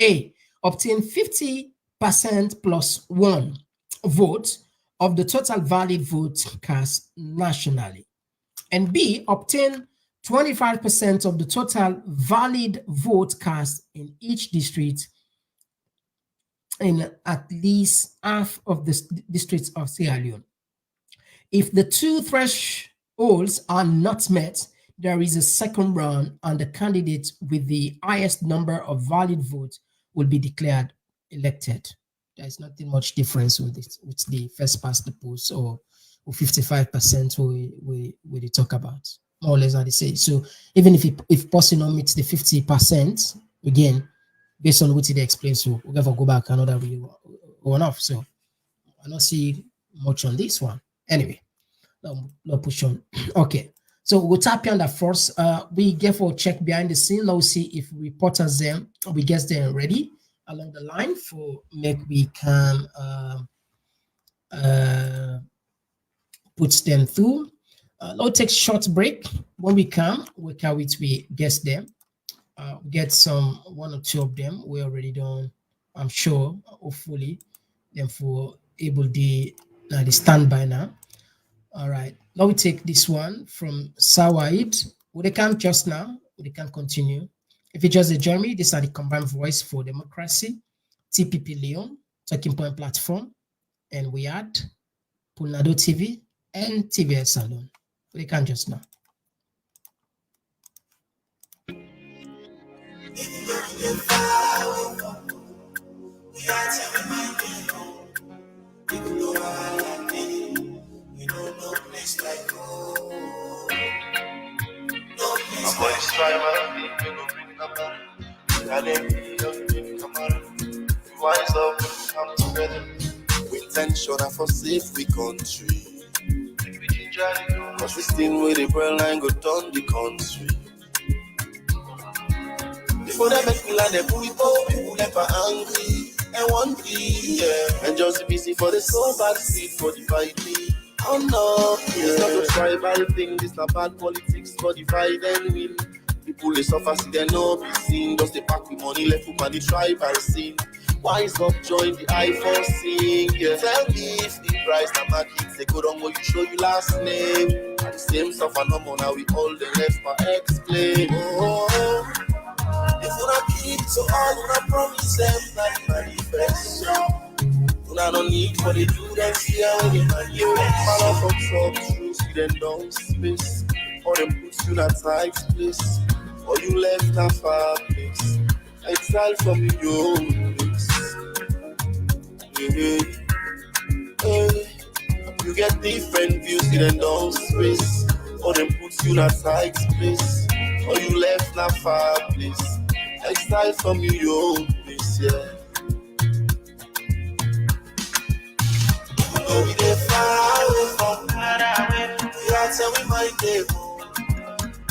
A, obtain 50% plus one vote of the total valid votes cast nationally. And B, obtain 25% of the total valid vote cast in each district in at least half of the districts of Sierra Leone. If the two thresholds are not met, there is a second round and the candidate with the highest number of valid votes will be declared elected. There's nothing much difference with it, with the first past the post or 55% we talk about. More or less how they say. So even if person meets the 50%, again, based on what they explain, so we'll never go back another one off. So I don't see much on this one. Anyway, no push on. Okay. So we'll tap on that first. We get for check behind the scene. Let's see if reporters them we get them ready along the line for make we can put them through. Let's take short break. When we come, we guess them. Get some one or two of them. We already done. I'm sure, hopefully, them for able the standby now. All right. Now we take this one from Sawaid. They can just now. They can continue. If it's just a Jeremy, these are the combined voice for democracy, TPP Leon, Talking Point Platform, and we had Pulnado TV and TVS Salon. They can just now. Intention for safe we country. Cause we still with the brain line go down the country. Before they make me land, they put it all, people never angry and one yeah. And just busy for the soul bad seed for divide me. Oh no, it's not a tribal thing, this not bad politics for divide and win. People they suffer, see they no be seen. Just they pack with money left up on the tribal scene. Wise up, join the iPhone sing. Yeah. Tell me if the price na market they go down, what you show you last name. And the same stuff and no more now we all the left for explain. Oh, if you not keep to all, you not promise them that manifesto. You not need for the do them see how they manifest. Follow from some truth, see them down space. Or them put you in a tight place. Or you left a far place. Exile from your own place. Hey. You get different views in them down space. Or them put you in a tight place. Or you left a far place. Exile from your own place, yeah. You know we get far away from we are tell we might get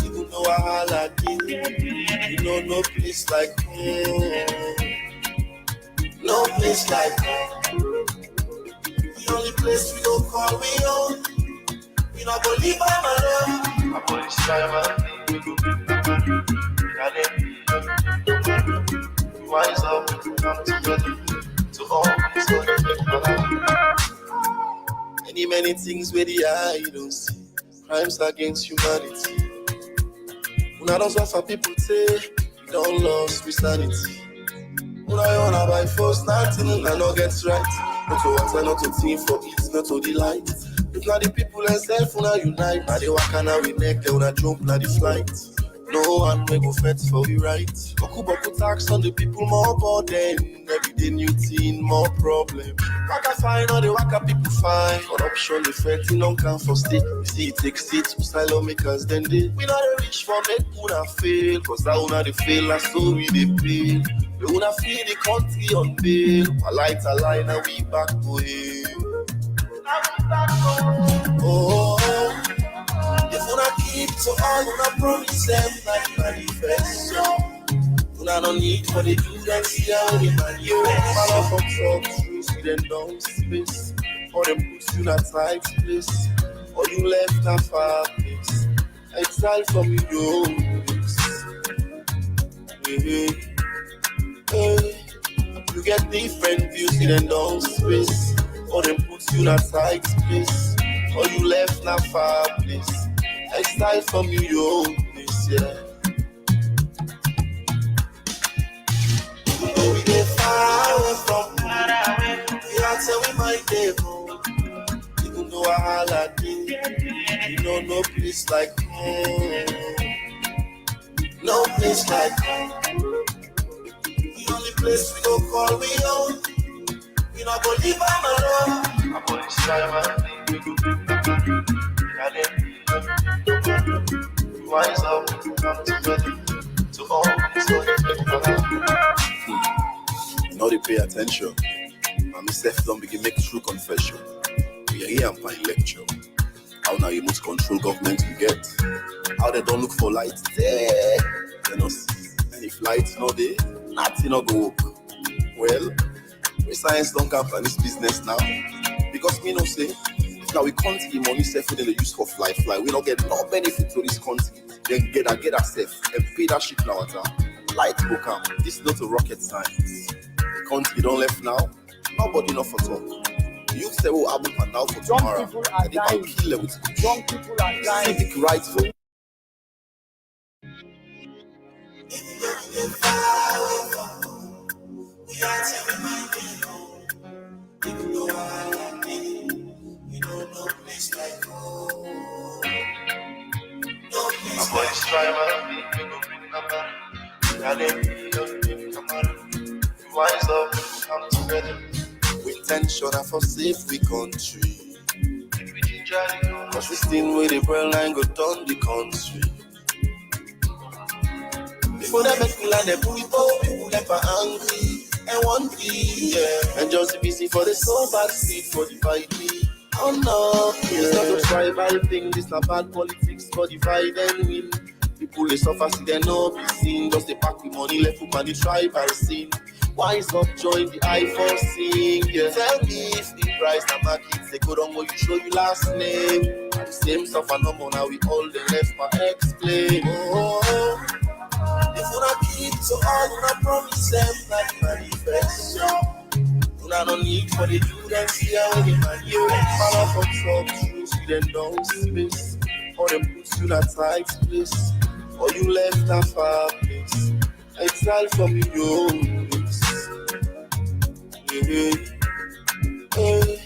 you know I like it. You know no place like home. No place like home. The only place we don't call we home. We not gonna leave by my love. I'm gonna try my wise up, come together to always many things where the eye don't see. Crimes against humanity. Una don't suffer people say we don't lose sanity. Una wanna by force nothing and no gets right. Not to water, not to team for it, not to delight. If not the people themselves, una unite. Now they walk and we neck, they wanna jump, now the flight. No one will go fet for you right. Boku tax on the people, more burden. Every day new thing, more problem. Waka fine, all the waka people fine. Corruption effect, no can for state. We see it takes states, asylum makers, then they. We not the rich for make una fail. Cause that una they fail, and so we they pay. We una feel the country on bail. A light a line, and we back to him. Oh, if una keep to all una promise them like manifesto. Una no need for the do and see how they manifest. Man up from top, see them down space. Or them put you in a tight place. Or you left a far place. Exile from your place. Hey, hey. You get different views, see them down space. Or them put you in a tight place. Or you left a far place. Exile from your place, yeah. Even though we get far away from home, we are tell we might get home. Even though I holla did, you know no place like home. No place like home. The only place we go call we own. We not go leave am alone. I'm gonna try my thing, we go rise up, come together to all these you know they pay attention. And myself don't begin make true confession. We are here and find lecture. How now you must control government we get. How they don't look for light there. They don't see. And if lights no there, nothing no go up. Well, we science don't come for this business now. Because me no say, now we can't give money safe for the use for fly. We don't get no benefit to this country. Then get a safe and pay that shit now. Light will come. This is not a rocket science. The country don't left now. Nobody know for talk. You say what happen for now for tomorrow. And they can kill them with young people are dying. Civic rights for. No place like home. No place like home. Striver, we go bring number. Now they Kamara. Rise up, come together. With tension and for safe we country. Cause this thing where the brain line go down the country. Before they make me land, they people never angry and one yeah. And just busy for the soul back seat for the fight me. Oh no, it's not a tribal thing, this not bad politics for divide and win. People they suffer, see they no be seen. Just they pack with money left up on the tribal scene. Wise up, join the I4 sing. Yeah. Tell me if the price the market they go down, what you show you last name. And the same suffer no more, now we all the left my explain. Oh, if you not keep to all, you not promise them like manifesto. I don't need for the do and see how they man you. Man up on top, see them down space. Or them put you in a tight place. Or you left a far place. Exile from your place. Hey, hey.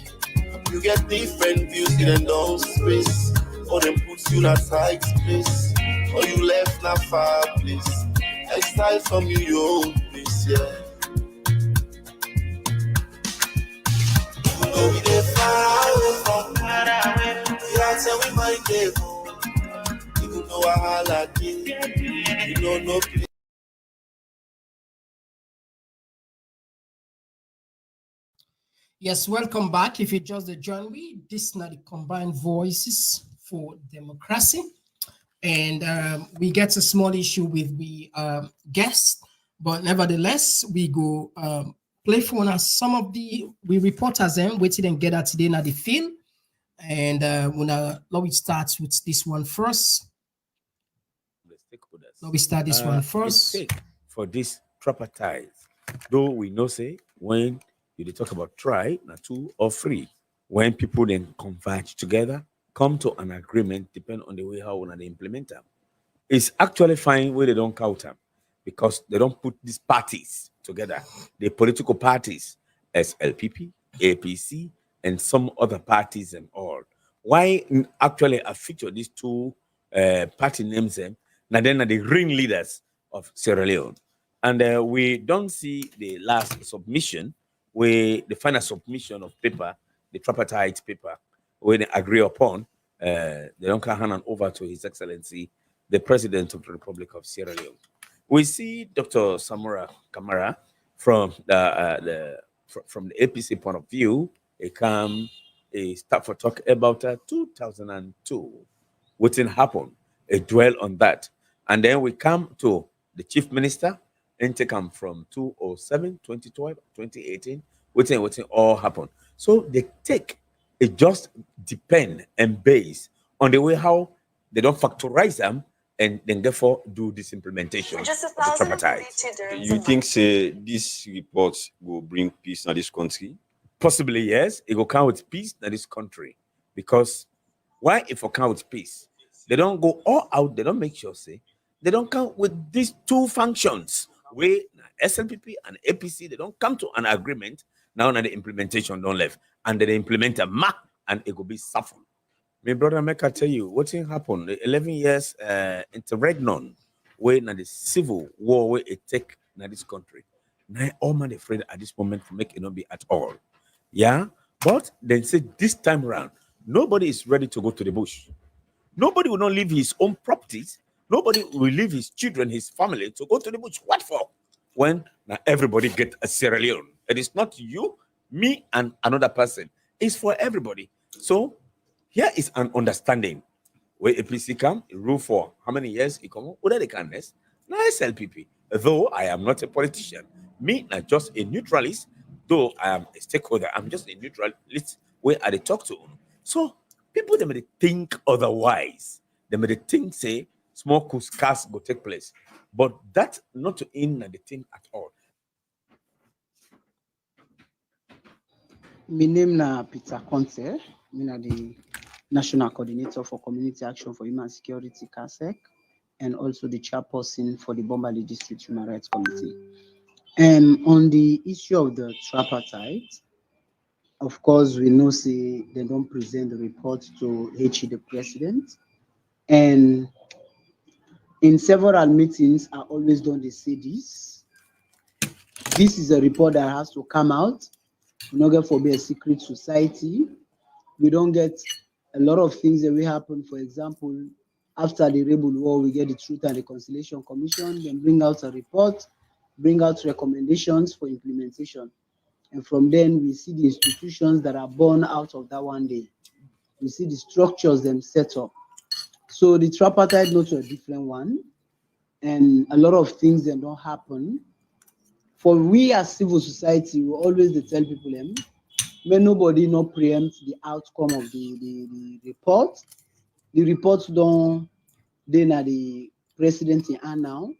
You get different views in them down space. Or them put you in a tight place. Or you left a far place. Exile from your place, yeah. We dey far away from home. We are tell we might get home. Even though I holla did, you know no place. Yes, welcome back. If you just join me, this is not the combined voices for democracy. And we get a small issue with the guests, but nevertheless, we go play for us some of the reporters them waiting and get out today at the field. And let me start with this one first. Let me start this one first. For this tripartite, though we know say when you talk about try, not two or three, when people then converge together, come to an agreement, depend on the way how they implement them. It's actually fine where they don't count them because they don't put these parties together, the political parties as LPP, APC, and some other parties and all. Why actually I feature these two party names them? Now then, the ringleaders of Sierra Leone. And we don't see the last submission, where the final submission of paper, the tripartite paper, where they agree upon, they don't hand it over to His Excellency, the President of the Republic of Sierra Leone. We see Dr. Samura Kamara from the APC point of view. He start for talk about 2002. What happened? A dwell on that. And then we come to the Chief Minister, and take them from 2007, 2012, 2018. What all happened. So they take it just depend and base on the way how they don't factorize them and then therefore do this implementation of the tripartite. You think say this report will bring peace in this country? Possibly, yes. It will come with peace in this country. Because why if it come with peace? They don't go all out, they don't make sure, say, they don't come with these two functions where SNPP and APC, they don't come to an agreement. Now the implementation don't left. And they implement a map and it will be suffered. My brother Mecca tell you what happened. The 11 years interregnum where the civil war where it take in this country. Now all man afraid at this moment to make it not be at all. Yeah. But then say this time around, nobody is ready to go to the bush. Nobody will not leave his own properties. Nobody will leave his children, his family to go to the bush. What for? When now everybody get a Sierra Leone. It is not you, me, and another person. It's for everybody. So here is an understanding. Where APC come, rule for how many years? It come whether they can nest. Now SLPP. Though I am not a politician, me not just a neutralist. Though I am a stakeholder, I'm just a neutralist. Where I they talk to. So people they may think otherwise. They may think say small cars go take place, but that's not in the thing at all. My name is Peter Concede. I'm the National Coordinator for Community Action for Human Security, CASEC, and also the chairperson for the Bombali District Human Rights Committee. On the issue of the tripartite, of course, we know say they don't present the report to HE, the president, and in several meetings, I always don't say this. This is a report that has to come out. We don't get for be a secret society. We don't get a lot of things that will happen. For example, after the Rebel War, we get the Truth and Reconciliation Commission, then bring out a report, bring out recommendations for implementation. And from then, we see the institutions that are born out of that one day. We see the structures them set up. So the tripartite not a different one. And a lot of things that don't happen. For we as civil society, we always tell people, may nobody not preempt the outcome of the report. The reports don't, then at the president in hand now.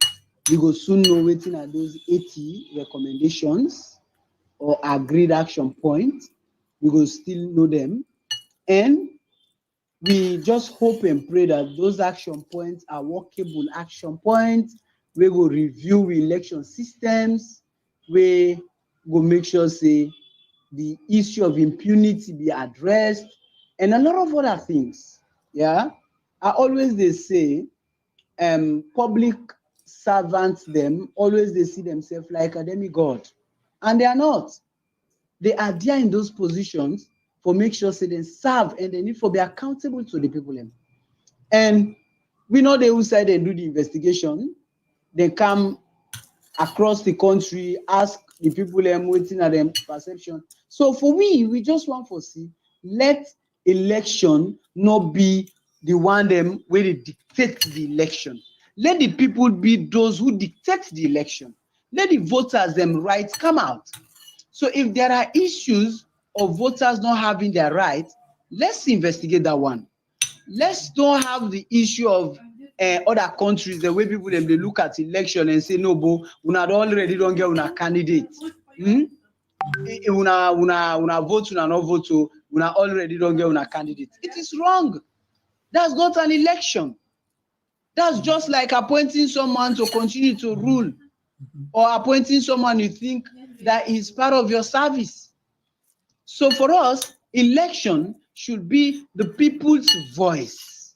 We go soon know waiting at those 80 recommendations or agreed action points. We go still know them. And we just hope and pray that those action points are workable action points. We will review election systems. We will make sure say the issue of impunity be addressed and a lot of other things. Yeah, I always they say, public servants them always they see themselves like a demigod, and they are not. They are there in those positions for make sure say they serve and they need for be accountable to the people. And we know they who side and do the investigation. They come across the country, ask the people waiting at them perception. So for we just want to see, let election not be the one them where they dictate the election. Let the people be those who dictate the election. Let the voters them rights come out. So if there are issues of voters not having their rights, let's investigate that one. Let's don't have the issue of other countries, the way people they look at election and say, no, but we already don't get una candidate. Una vote, una not vote, una already don't get una candidate. It is wrong. That's not an election. That's just like appointing someone to continue to rule or appointing someone you think that is part of your service. So for us, election should be the people's voice.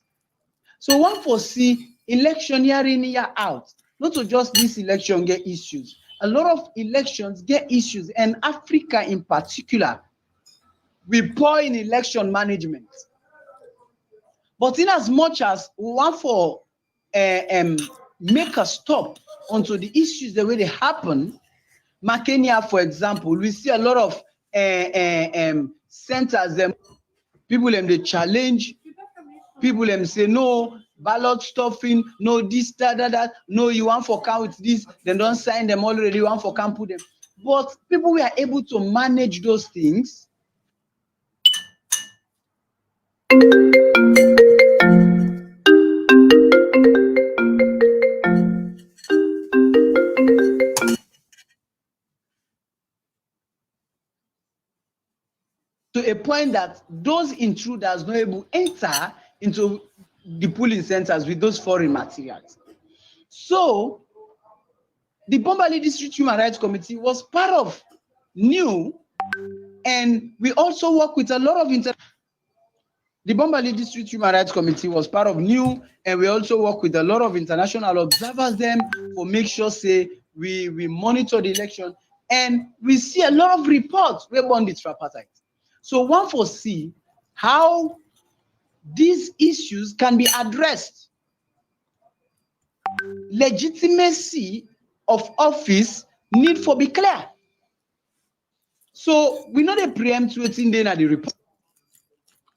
So one foresee election year in, year out. Not to just this election get issues. A lot of elections get issues, and Africa in particular, we poor in election management. But in as much as we want for make a stop onto the issues the way they happen, Kenya, for example, we see a lot of centers, people they challenge, people say no, ballot stuffing, no this, that, no, you want for count this, then don't sign them already, you want for count put them. But people were able to manage those things. To a point that those intruders not able to enter into the polling centers with those foreign materials. So the Bombali District Human Rights Committee was part of new, and we also work with a lot of the Bombali District Human Rights Committee was part of new, and we also work with a lot of international observers them for make sure say we monitor the election, and we see a lot of reports we on the tripartite. So one foresee how these issues can be addressed. Legitimacy of office need for be clear. So we know the preempt waiting in at the report.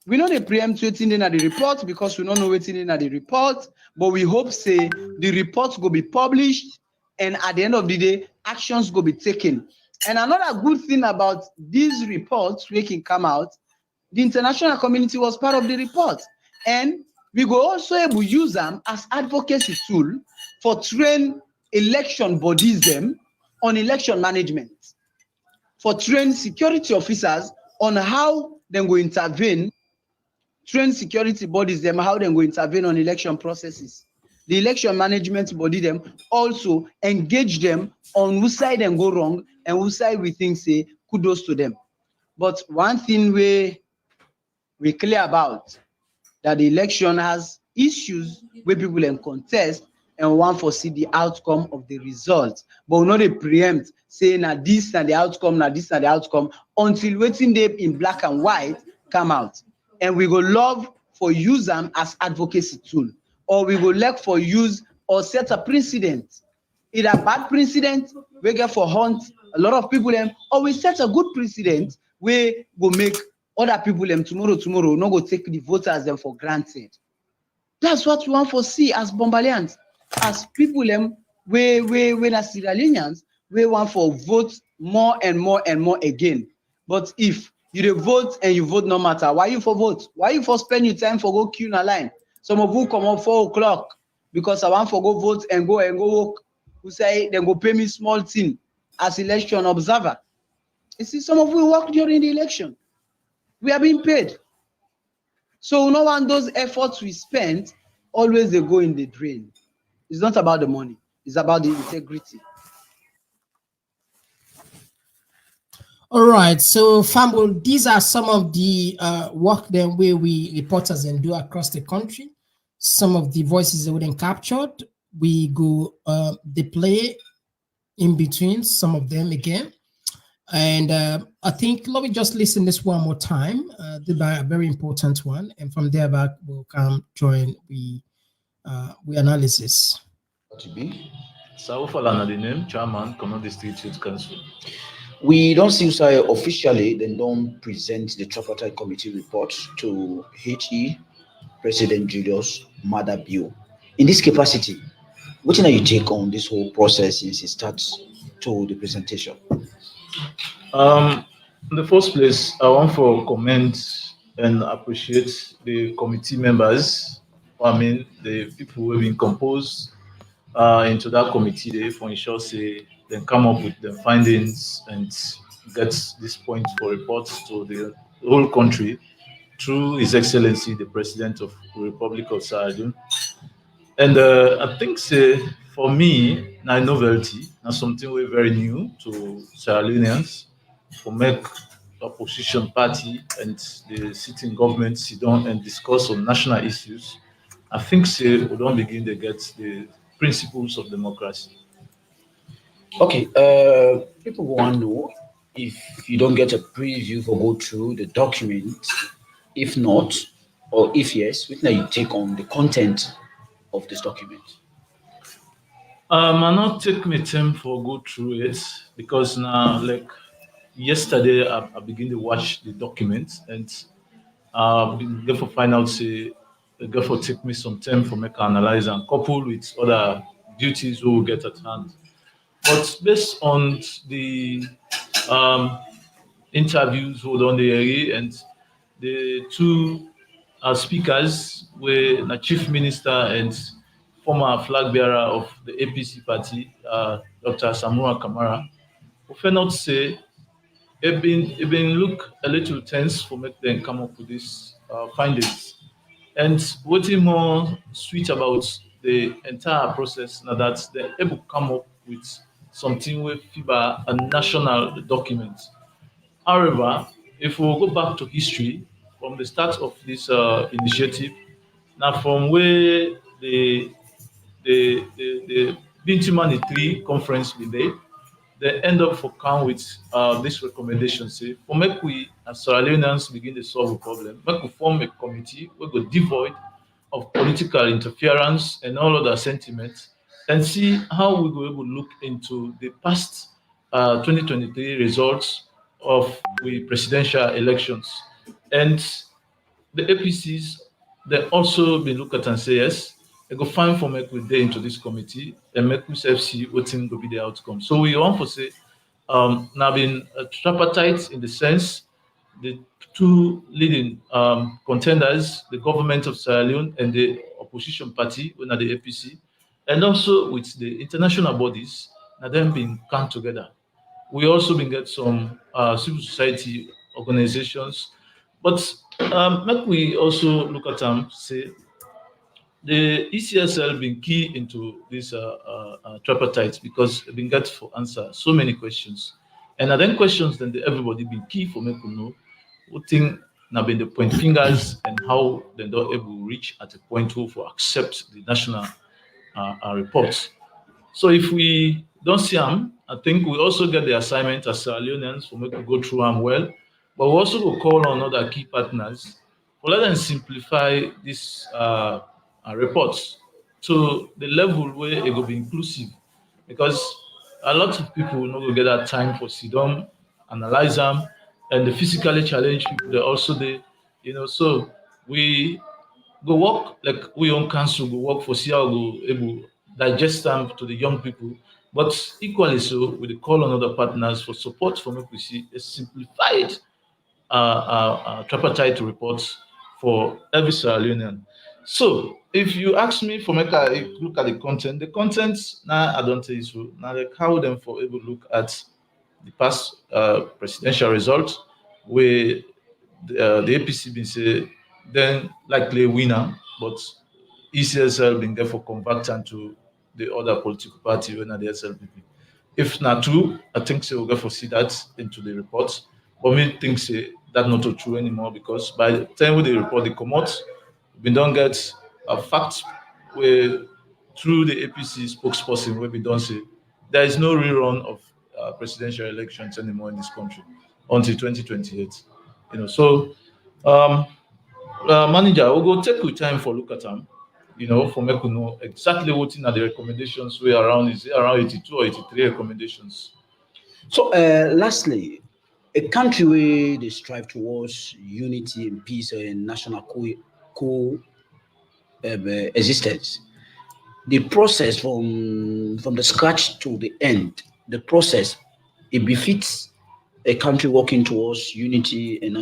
We know the preempt waiting in at the report because we don't know waiting in at the report, but we hope say the reports will be published, and at the end of the day, actions will be taken. And another good thing about these reports we can come out, the international community was part of the report, and we go also able to use them as advocacy tool for train election bodies them on election management, for train security officers on how they go intervene, train security bodies them how they go intervene on election processes. The election management body them also engage them on whose side and go wrong and whose side we think say kudos to them. But one thing we clear about that the election has issues where people can contest and want to see the outcome of the results, but we not a preempt saying that this and the outcome, now this and the outcome until waiting day in black and white come out. And we go love for use them as advocacy tool, or we go like for use or set a precedent, either bad precedent we get for hunt a lot of people them, or we set a good precedent where go make other people them tomorrow not go take the voters them for granted. That's what we want to see as Bombalians, as people them when as Sierra Leoneans, we want for vote more and more and more again. But if you vote and you vote no matter, why you for vote? Why you for spend your time for go queue in a line? Some of you come up 4 o'clock because I want for go vote and go work. Who say they go pay me small thing as election observer. You see, some of you work during the election. We are being paid. So no one those efforts we spend always they go in the drain. It's not about the money, it's about the integrity. All right, so Famble, these are some of the work that we reporters and do across the country. Some of the voices that we then captured, we go they play in between some of them again. And I think let me just listen this one more time. A very important one, and from there back we'll come join we analysis. To be Saufalana, the name chairman, Common District Youth Council. We don't see say officially, then don't present the Tripartite Committee report to HE President Julius Madabiu. In this capacity, what do you take on this whole process since it starts to the presentation? In the first place, I want to commend and appreciate the committee members. I mean, the people who have been composed into that committee there for ensure say they come up with the findings and get this point for reports to the whole country through His Excellency the President of the Republic of Sierra Leone. And I think say for me, now novelty, now something we're very new to Sierra Leoneans, to make opposition party and the sitting government sit down and discuss on national issues I think say we don't begin to get the principles of democracy. Okay, people want to know if you don't get a preview for go through the document. If not, or if yes, which now you take on the content of this document. I not take me time for go through it because now, like yesterday, I begin to watch the document and get for find out say, get for take me some time for make analyze and couple with other duties we will get at hand. But based on the um, interviews hold on the area and the two speakers were the chief minister and former flag bearer of the APC party, Dr. Samura Kamara, we cannot say it been look a little tense for make them come up with these findings. And what's more sweet about the entire process now that they're able to come up with something with FIBA a national document. However, if we go back to history from the start of this initiative, now from where the Bintimani 3 conference be there, they end up for come with this recommendation say for make we as Sierra Leoneans begin to solve a problem, make we form a committee we go devoid of political interference and all other sentiments and see how we go able look into the past 2023 results of the presidential elections. And the APCs, they also been look at and say yes, they go find for make we day into this committee and make we see what thing will be the outcome. So we want to say now been tripartite in the sense the two leading contenders, the government of Sierra Leone and the opposition party, when are the APC, and also with the international bodies, now them being come together. We also been get some civil society organizations, but make we also look at them say the ECSL been key into this tripartite because it been get for answer so many questions, and then questions then everybody been key for me to know what thing now been the point fingers and how they don't able reach at a point who for accept the national reports. So if we don't see them, I think we also get the assignment as Sierra Leoneans for me to go through them well, but we also go call on other key partners for let them simplify this reports to the level where it will be inclusive, because a lot of people will not go get that time for sit down, analyze them, and the physically challenged people they also they, so we go work like we on council go work for see how we go able digest them to the young people, but equally so with the call on other partners for support from what we see a simplified tripartite reports for every Sierra Leonean. So if you ask me for make I look at the content now I don't tell you so now like how them for able to look at the past presidential results where the APC been say then likely winner, but ECSL been there for converting to the other political party when the SLPP. If not true, I think so we'll go for see that into the report. But me think say that not true anymore because by the time when the report they come out, we don't get a fact where through the APC spokesperson where we don't say there is no rerun of presidential elections anymore in this country until 2028. So manager, we'll go take your time for look at them. For me to know exactly what in are the recommendations we around is it around 82 or 83 recommendations. So, lastly, a country where they strive towards unity and peace and national existence, the process from the scratch to the end, the process, it befits a country working towards unity and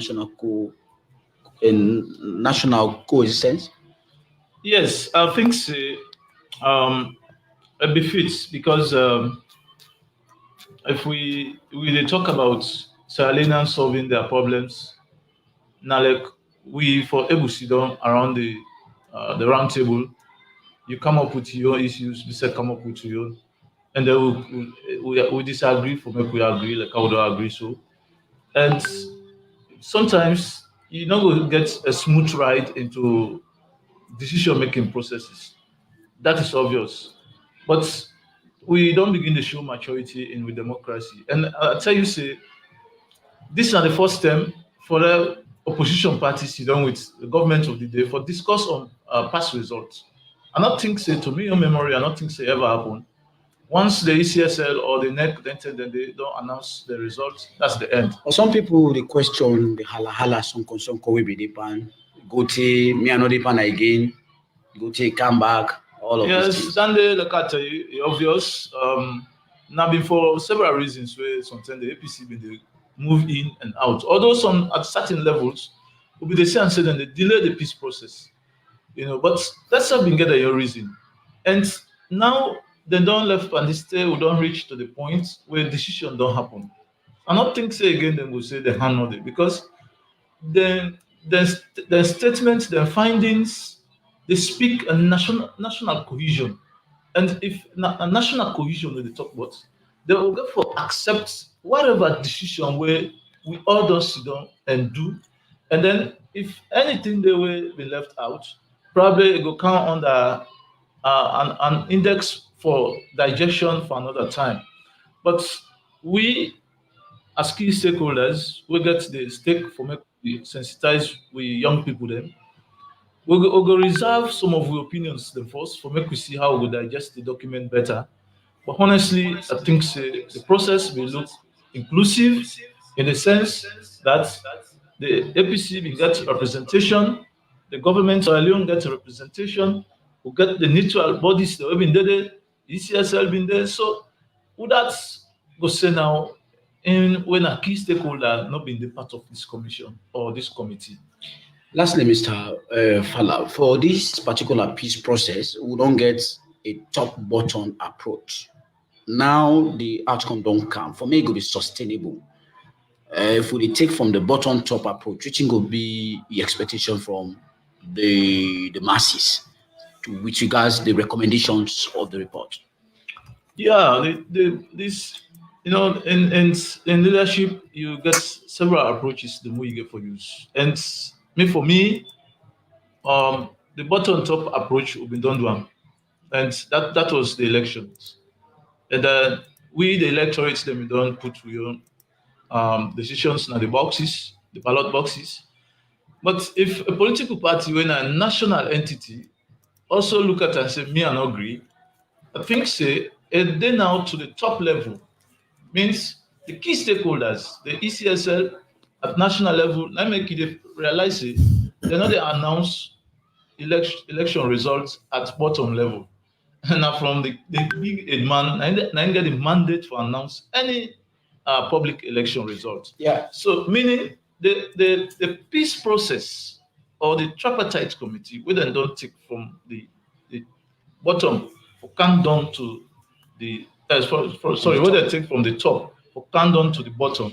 national coexistence. Yes, I think so. It befits because if we dey talk about Sierra Leoneans solving their problems, now like we for able sit down around the round table, you come up with your issues, we say come up with your own, and then we disagree for make we agree, like how do I agree so, and sometimes you know we get a smooth ride into decision-making processes. That is obvious. But we don't begin to show maturity in with democracy. And I tell you, say, this is the first time for the opposition parties sit down with the government of the day for discuss on past results. I not think say to me your memory, I not think say ever happen. Once the ECSL or the NEC then they don't announce the results, that's the end. For some people, they question the hala some concern we be depan. Go to me another pan again. Go to come back. All of these Yes, things. then they look at obvious. Now before several reasons where sometimes the APC been they move in and out. Although some at certain levels will be the same and say then they delay the peace process. But that's not been get a reason. And now they don't left and they stay we don't reach to the point where decision don't happen. I not think say again they will say they handled it because the statements, their findings, they speak a national cohesion. And if a national cohesion that they talk about, they will go for accept whatever decision where we all don't sit down and do. And then if anything they will be left out, probably it will count under an index for digestion for another time. But we as key stakeholders, we get the stake for make we sensitize we young people then. We'll go reserve some of our opinions then first for make we see how we digest the document better. But honestly, I think the process will look inclusive in the sense that the APC will get representation, the government alone gets representation, we get the neutral bodies that have been there, ECSL been there. So would that go say now in when a key stakeholder not being the part of this commission or this committee? Lastly, Mr. Fala, for this particular peace process, we don't get a top-bottom approach. Now the outcome don't come. For me, it will be sustainable. If we take from the bottom-top approach, which will be the expectation from the masses, with regards the recommendations of the report. Yeah, this in leadership you get several approaches the more you get for use. And for me, the bottom top approach will be done one. And that was the elections. And then we the electorates then we don't put your decisions in the boxes, the ballot boxes. But if a political party when a national entity also look at and say me and agree, I think say and then now to the top level means the key stakeholders, the ECSL at national level, now make it realize it, they know they announce election results at bottom level. And now from the big head man, now get the mandate to announce any public election results. Yeah. So meaning the peace process or the tripartite committee, we then don't take from the bottom or come down to the we they take from the top or come down to the bottom.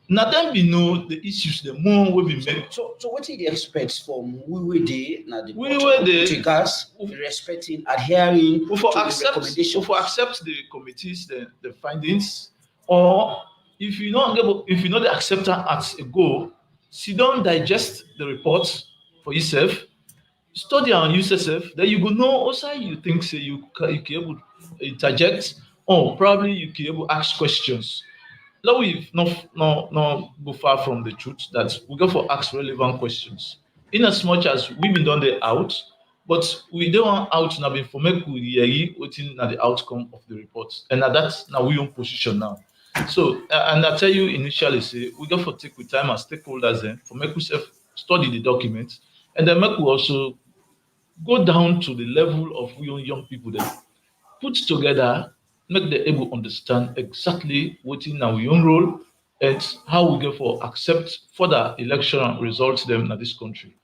Now then we know the issues, the more we be make. So what do you expect from we now the with regards respecting, adhering to the recommendations? For accept the committees, the findings, or if you know the acceptance as a goal, sit down, digest the reports for yourself, study and use yourself, then you go know also you think say you can able to interject or probably you can able to ask questions. Now we've not go far from the truth that we go for ask relevant questions. In as much as we've been done the out, but we don't want out now been for make we waiting at the outcome of the report. And that's now we own position now. So and I tell you initially say we go for take with time as stakeholders then for make we study the document and then make we also go down to the level of we young people then put together, make them able to understand exactly what in our own role and how we go for accept further election results them in this country.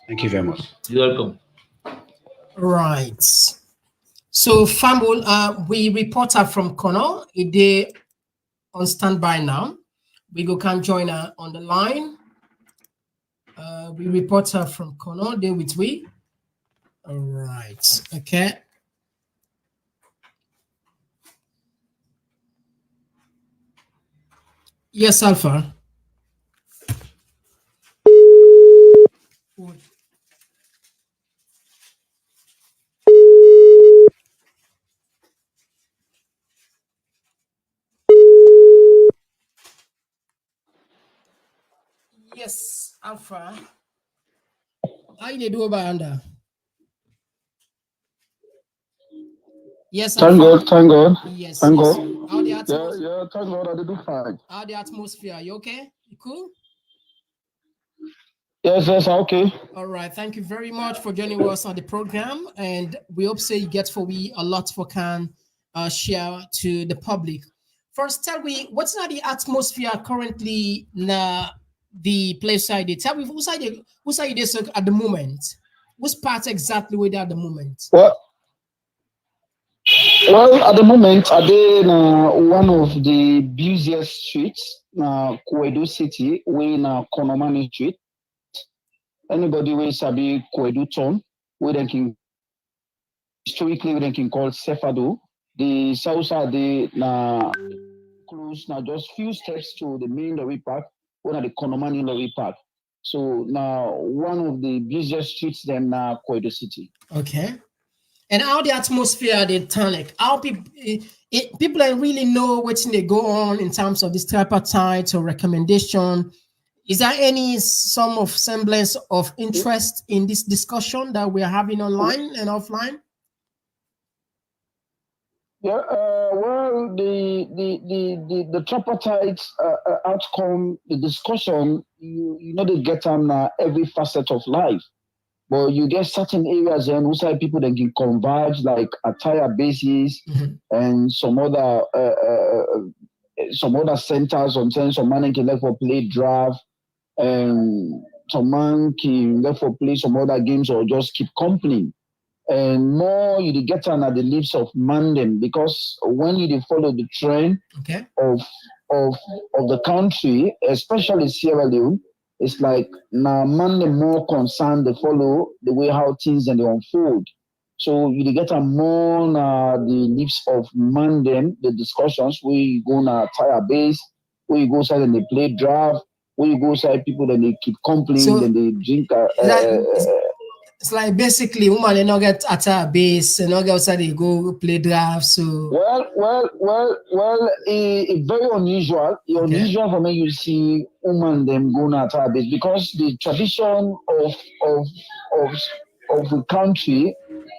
Thank you very much. You're welcome. Right. So Fambul, we reporter from Kono, they on standby now. We can join her on the line. We reporter from Kono, they with we. All right. Okay. Yes, Alpha. Yes, Alpha. How you do about under? Yes, Thank Alpha. God, thank God. Yes, Thank yes. God. How the Yeah, atmosphere? yeah, thank God I did do fine. How the atmosphere? You okay? You cool? Yes, yes, okay. All right. Thank you very much for joining us on the program, and we hope say you get for we a lot for can share to the public. First, tell me what's not the atmosphere currently na the place side. Tell me who's side this at the moment. Which part exactly where they are at the moment? Well, at the moment, I did one of the busiest streets, Kwedu City, we in Konomani Street. Anybody will sabi Kwedu town, we then can historically we then can call Sefado. The south side they na close now just few steps to the main lorry park, one of the Konomani lorry park. So now one of the busiest streets then Kwedu City. Okay. And how the atmosphere they turn like how people people really know what they go on in terms of this tripartite or recommendation. Is there any some of semblance of interest in this discussion that we are having online and offline? Yeah, well, the tripartite outcome, the discussion, you know, they get on every facet of life. But you get certain areas and also people that can converge, like attire bases and some other centers. Sometimes some man can left for play draft, and some man can left for play some other games or just keep company. And more you get on at the lips of Mandem, because when you follow the trend of the country, especially Sierra Leone, it's like now Mandem more concerned they follow the way how things and they unfold. So you get a more the lips of Mandem, the discussions where you go na tire base, where you go side and they play draft, where you go side people and they keep complaining and they drink. It's like basically woman they not get at a base and not get outside they go play draft. So it's very unusual. It's unusual for me you see woman them going at a base, because the tradition of the country,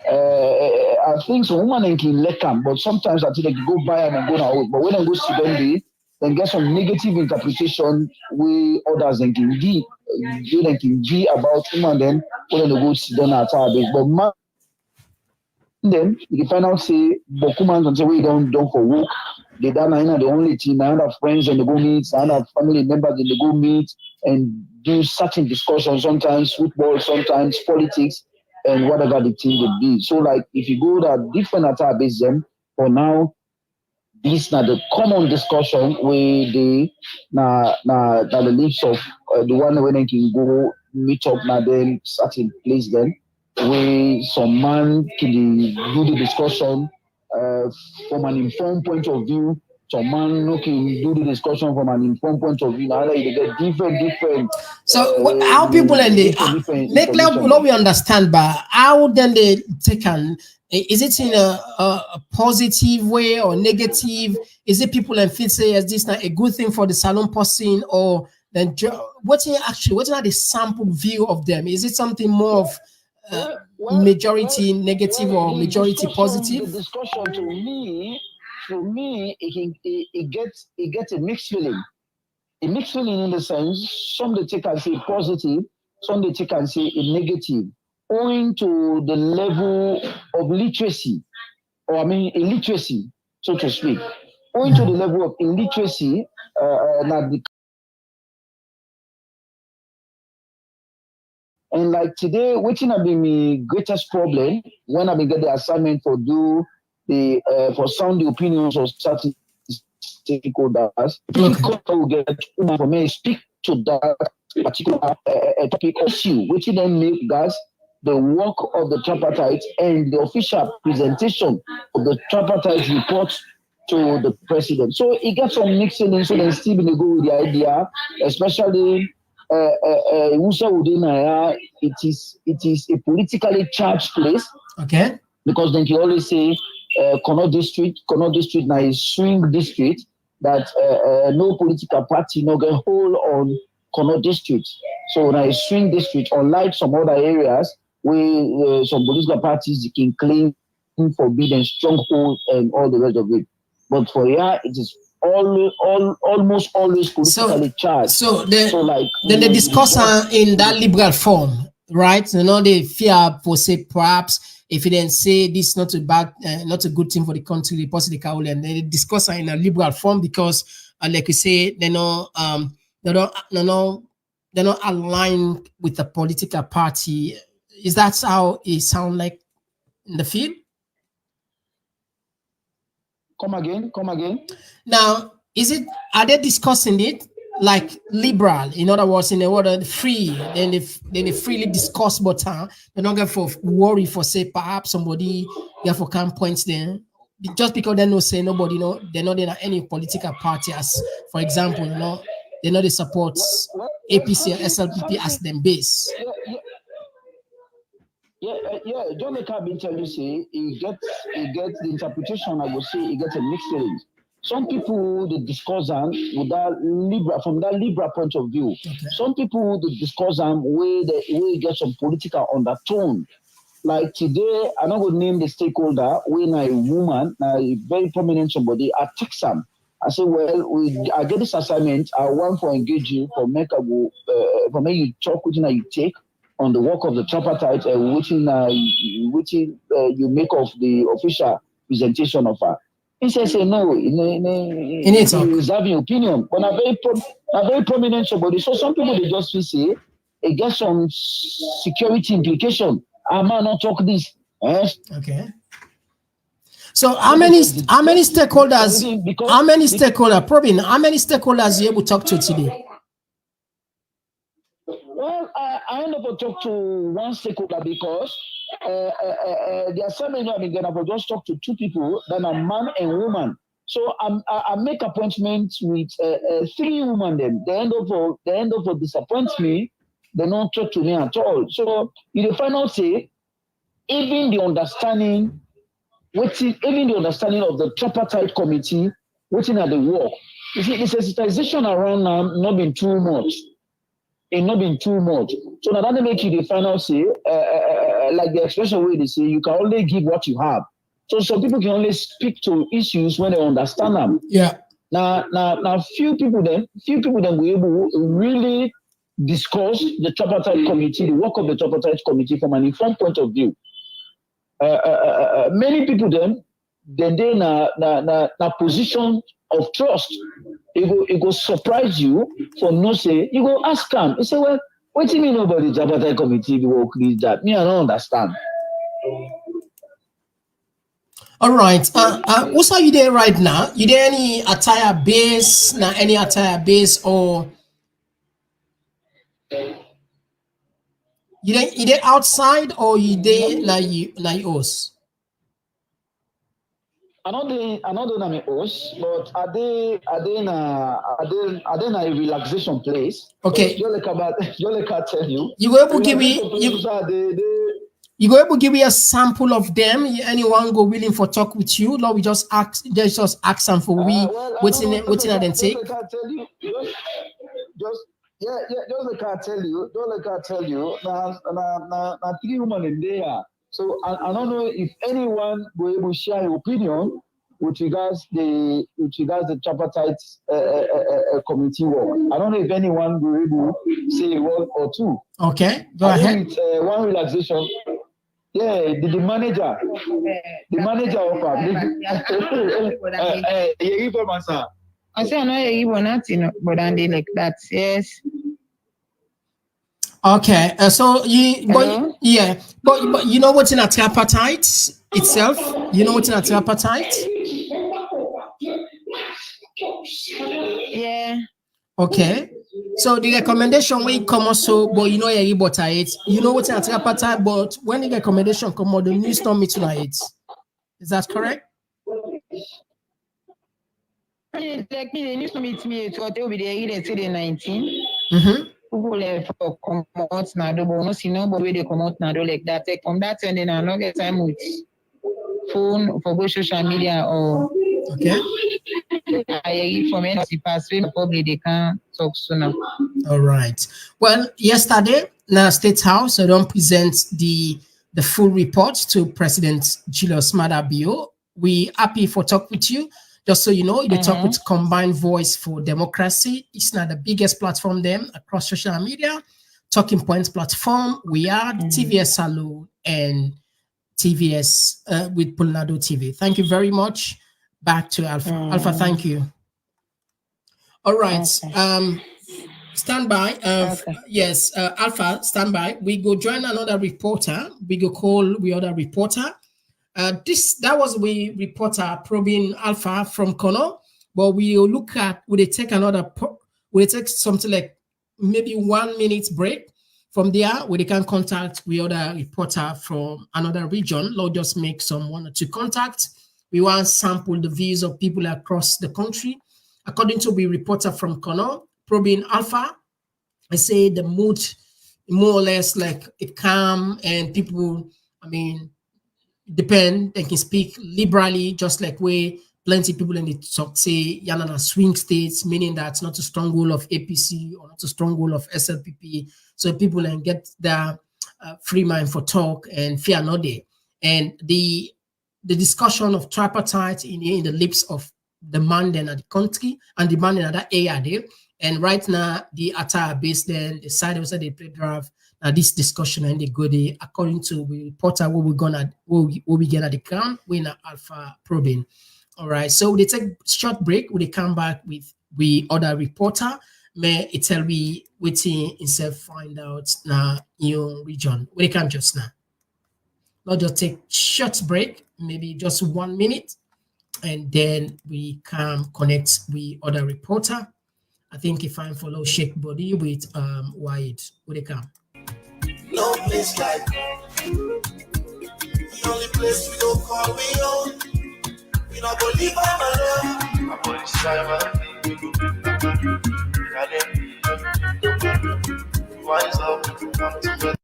I think so woman can let them, but sometimes I think they can go buy and go out. But when they go to them, then get some negative interpretation where others then can give. You then can give about woman then when they go sit down at our base. But man, then you find out say Bokuman can say we don't for work. They done the only team, I have friends and they go meet, I have family members and they go meet and do certain discussions, sometimes football, sometimes politics, and whatever the team would be. So like if you go to different at our base then for now, this is not the common discussion where they the lips of the one where they can go meet up now then certain place then where some man can do the discussion from an informed point of view. Some man can do the discussion from an informed point of view. Now they get different. So how people and they make we understand, but how then they take an. Is it in a positive way or negative? Is it people and feel say is this not a good thing for the salon person, or then what's not the sample view of them? Is it something more of majority negative or majority positive? The discussion to me, it gets a mixed feeling. A mixed feeling in the sense some they take and say positive, some they take and say a negative, owing to the level of literacy, or illiteracy, so to speak. Owing to the level of illiteracy, and like today, waiting have been my greatest problem when I get the assignment for for sound the opinions of certain stakeholders. Difficult to get for me speak to that particular topic issue, which then make that the work of the tripartite and the official presentation of the tripartite report to the president. So it gets some mixing in, so then still go with the idea, especially it is a politically charged place. Okay. Because then you always say Kono district now is swing district that no political party no get hold on Connaught district. So now a swing district, unlike some other areas where some political parties can claim forbidden stronghold and all the rest of it. But for here, it is almost always politically charged. So then they discuss in that liberal form, right? You know, they fear for say perhaps if you then say this is not a bad, not a good thing for the country, they possibly can, and they discuss in a liberal form because, like you say, they're not aligned with the political party. Is that how it sound like in the field? Come again. Now, are they discussing it like liberal? In other words, in the word free, then they freely discuss, but they're not going for worry for say perhaps somebody therefore can point them just because they know say nobody know they're not in any political party as for example, you know, they know they support APC or SLPP as them base. Yeah. John Leka been tell you say he gets the interpretation. I would say he gets a mixed feelings. Some people they discuss them with that from that liberal point of view. Okay. Some people they discuss them where they get some political undertone. Like today, I'm not going to name the stakeholder. When a woman, a very prominent somebody, I text them. I say, well, I get this assignment. I want to engage you for make you talk with you take on the work of the tripartite, which you make of the official presentation of her. He says, no, he's having opinion. But a very prominent somebody. So some people, they just say, it gets some security implication. I might not talk this. Okay. So how many stakeholders, Probin, how many stakeholders you able to talk to today? Well, I end up talk to one stakeholder because there are so many. I mean, then I will just talk to two people, then a man and woman. So I make appointments with 3 women. Then they end up disappoint me. They don't talk to me at all. So in the final say, even the understanding of the tripartite committee, waiting at the work. You see, the sensitization around now not been too much. It not been too much. So now that make you the final say, like the expression way they say, you can only give what you have. So some people can only speak to issues when they understand them. Yeah. Now few people then will able to really discuss the tripartite committee, the work of the tripartite committee from an informed point of view. Many people then they in a position of trust. It go surprise you for no say. You go ask them. You say, well, what do you mean about the tripartite committee? The work is that me, I don't understand. All right. What's are you there right now? You there any attire base? Now any attire base or you there outside or you there like us? I know my host, but are they in a relaxation place? Okay. Jolly can tell you. You go able to give me you go able to give me a sample of them. Anyone go willing for talk with you? Lord, we just ask them for what's in at them take. Just tell you. Now 3 women in there. So I don't know if anyone will able to share your opinion with regards the tripartite committee work. I don't know if anyone will able to say a word or two. Okay, go ahead. One relaxation. Yeah, the manager of I say I know you nothing, but like that. Yes. Okay, so but you know what's in a tripartite itself? You know what's in a tripartite? Yeah. Okay, so the recommendation will come also, but you know you what's in a tripartite, but when the recommendation come out, the news don't meet tonight. Is that correct? Like me, the news don't meet me. So they will be there. Say the 19. Mm-hmm. People come out now, but no see nobody they come out now like that. Take from that and then I don't get time with phone for go social media or okay. I from NC pass probably they can talk sooner. All right. Well, yesterday, now State House don't present the full report to President Julius Maada Bio. We happy for talk with you. Just so you know, you talk with Combined Voice for Democracy. It's not the biggest platform then across social media. Talking Points platform. We are TVS Salou and TVS with Pulnado TV. Thank you very much. Back to Alpha. Alpha, thank you. All right. Stand by. Yes, Alpha, stand by. We go join another reporter. We go call the other reporter. That was we reporter probing Alpha from Kono, but we'll take something like maybe 1 minute break. From there, we can contact the other reporter from another region. Lord, just make some 1 or 2 contacts. We want to sample the views of people across the country. According to the reporter from Kono, probing Alpha, I say the mood more or less like it calm and people, depend, they can speak liberally, just like way plenty people in the talk say Yanana swing states, meaning that it's not a stronghold of APC or not a stronghold of SLPP. So people can get their free mind for talk and fear not there. And the discussion of tripartite in the lips of the man then at the country and the man in that area there. And right now, the attire based then the side also they play draft. Now this discussion and they go there according to the reporter what we get at the count, we're not Alpha probing. All right, so they take short break. When they come back with the other reporter, may it tell me waiting instead find out now your region. We can just now. Not just take short break, maybe just 1 minute, and then we can connect with other reporter. I think if I follow Shake Body with Wide, would they come? No place like the only place we don't call me home. We not go leave by my love. My body's wise up, come together.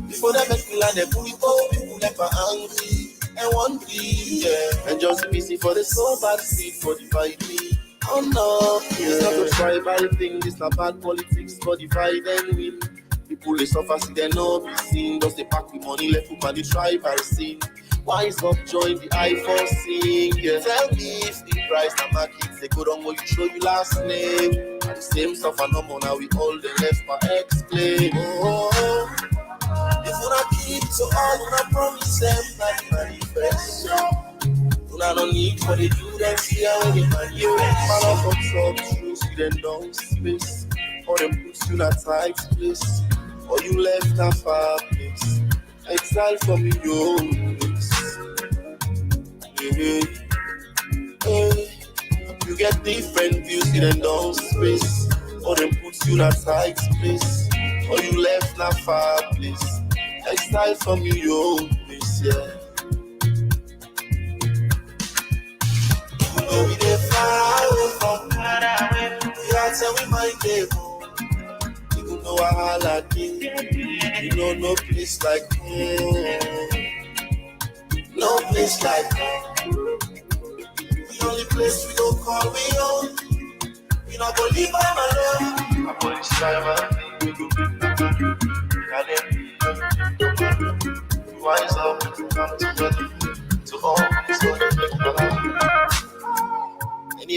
Before they make me like the people never angry and one yeah. And just busy for the soul bad seed for divide me. Oh no, it's not a tribal thing, this not bad politics for divide and win. People they suffer, see they know be seen. Just they pack with money left up on the tribal scene. Wise up, join the I4 sing. Yeah. Tell me if the price that my kids they go down what you show you last name. And the same stuff and no more now we all the left for explain. Oh, if we not keep to all we not promise them that manifesto. We not need for the do them see how they manifest. Man up on top truth, you then down space. Or them puts you in a tight place. Or you left a far place. Exile from your place. Hey. You get different views in a down space. Or them puts you in a tight place. Or you left a far place. Exile from your place, yeah. You know we dey far away from we are tell we might dey home. You know I like it. You know no place like home. No place like home. The only place we don't call me home. We not gonna leave by my love. My body's tribal. Wise up, come together to all this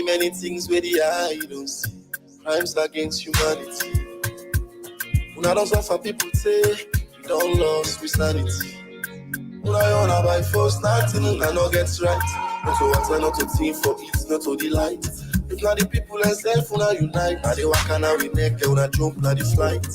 many things where the eye don't see. Crimes against humanity. Una don't suffer, people say we don't lose with sanity. Una wanna by force, nothing una no gets right. Not to water, not to team for it, not to delight. If not the people themselves, una unite. Now they walk and now we neck, una jump, now the flight.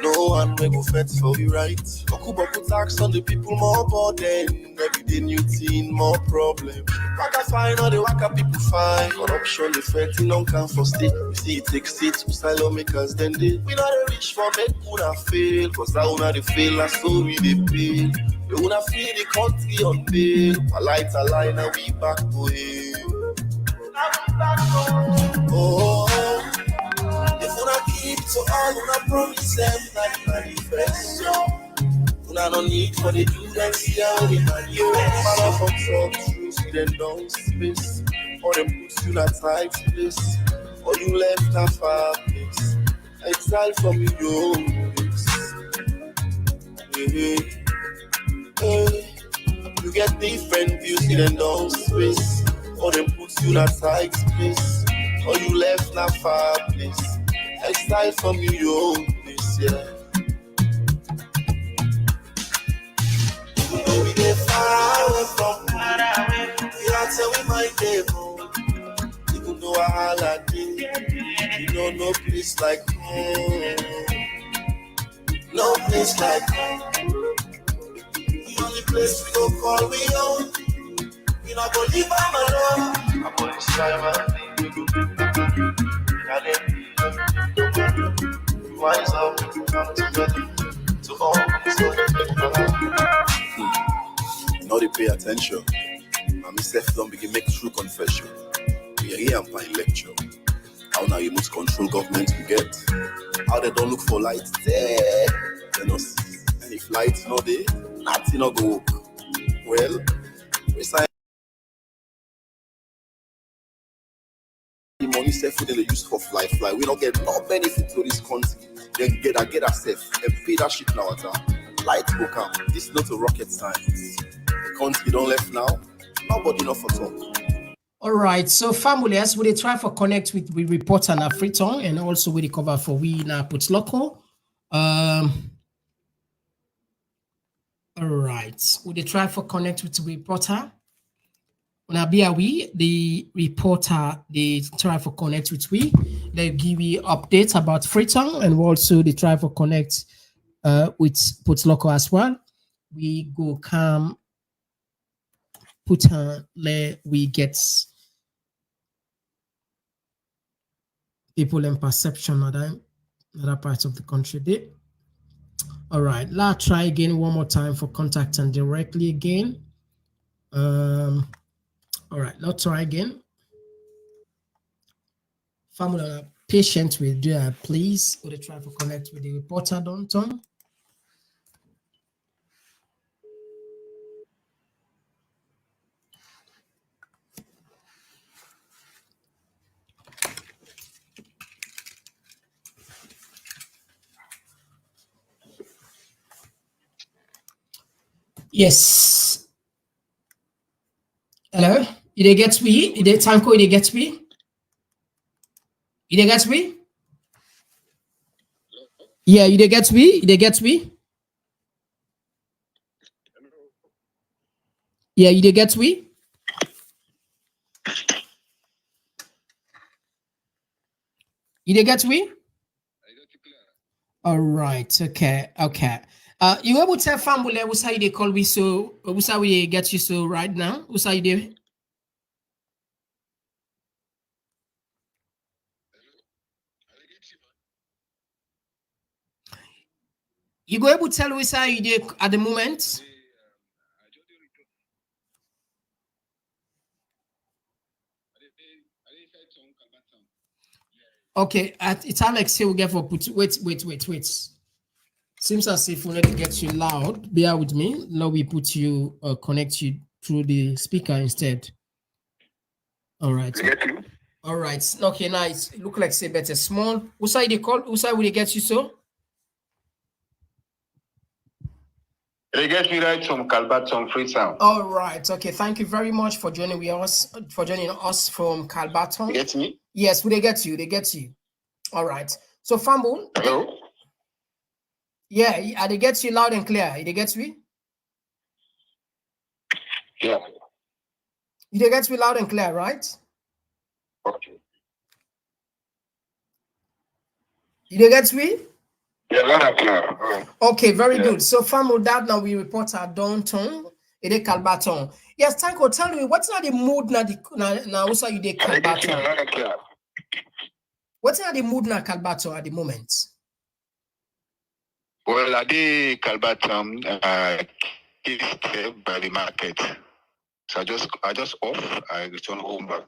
No one will go fetch for we right. Boku tax on the people more burden. Every day new thing, more problem. Waka fine, all the waka people fine. Corruption, the threatening don't come for state. You see it takes states to silo makers, then they. We not a rich for make una fail. Cause that una they fail, and so we they pay. We wanna feel the country on bail. A light a line, and we back to hell. Oh. If una keep to all una promise them that manifesto. Una no need for the do them see how we manifest. Man up on top truth, see them down space. Or them put you in a tight place. Or you left a far place. exile from your own place. You get different views in and down space, or them puts you in a tight space, or you left na far place. Exile from your own place, yeah. You know we get far away from home. We are tell we might get home. Even though I holla you know no place like home. No place like home. The only place we go call we own. We not go leave am alone. I'm gonna strive and rise up, come together to all now they pay attention. And myself don't begin make true confession. We are here and find lecture. How now you must control government we get. How they don't look for light there. They don't see. And if light no there, nothing no go up. Well, we sign the money safe for the use for fly. We don't get no benefit to this country. Then get a safe and pay that shit now at light go come. This is not a rocket science. The country don't left now. Nobody know for talk. All right, so families, we try for connect with we reporter na Freetown and also we cover for we na put local. All right, we try for connect with the reporter. When we the reporter they try for connect with we. They give you updates about Freetown and also they try for connect with put local as well. We go come put on we get people in perception of other parts of the country there. All right, let's try again one more time for contacting directly again. All right, let's try again. Family, patient with you, please. Would you try to connect with the reporter downtown? Yes. Hello? You get me? You Tanko, you get me? You get me? Yeah, you get me? You get me? Yeah, you get me? You get me? All right. Okay. You able to tell family who's how they call we so who's how we get you so right now? Who's how you do? You go able to tell who's how you do at the moment? Okay, it's Alex here. We get for put. Wait. Seems as if we need to get you loud. Bear with me. Now we put you connect you through the speaker instead. All right. All right. Okay, nice. Look like say better small. Who's side they call? Who's side will they get you so? They get me right from Calbaton, Freetown. All right. Okay. Thank you very much for joining us. From Calbaton. You get me? Yes. Will they get you? They get you. All right. So Fambu. Hello. Yeah. They get you loud and clear. They get me. Yeah. They get me loud and clear, right? Okay. You get me? Yeah, loud and clear. Okay, very good. So from that now we report our downtown. It is Calbaton. Yes, Tanko, tell me what's not the mood now also you did Calbaton. What's not the mood now Calbaton at the moment? Well, I did Calbaton by the market. So I just off, I return home back.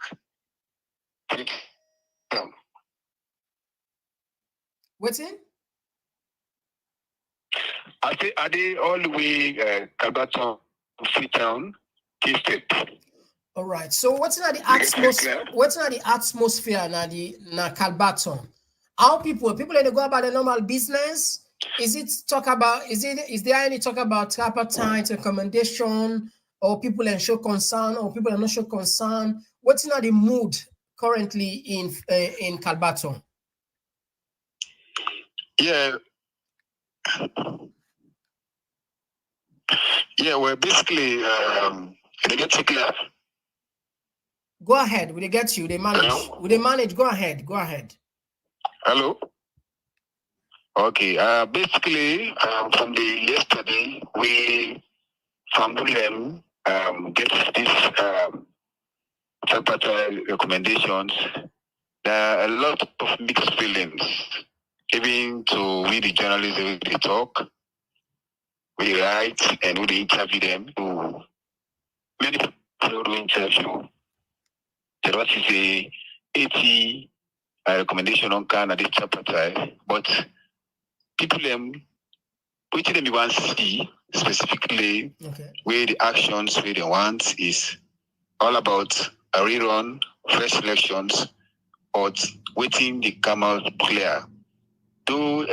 What's it? I did all the way Calbaton, Freetown, State. All right. So what's not the atmosphere? What's not the atmosphere na Calbaton? How people they go about the normal business? Is there any talk about tripartite recommendation, or people and show concern, or people are not show concern? What's not the mood currently in Kalbaton? Yeah. Yeah, well, basically, they get to clear. Go ahead. Will they get you? They manage. Hello? Will they manage? Go ahead. Go ahead. Hello? Okay. Basically, from the yesterday, we from them get these tripartite recommendations. There are a lot of mixed feelings. Even to we the journalists, they talk, we write, and we interview them. So many people do interview. There was a 80 recommendation on Canada tripartite, but people which them you want to see specifically where the actions where they want is all about a rerun, fresh elections, but waiting they come out clear. Though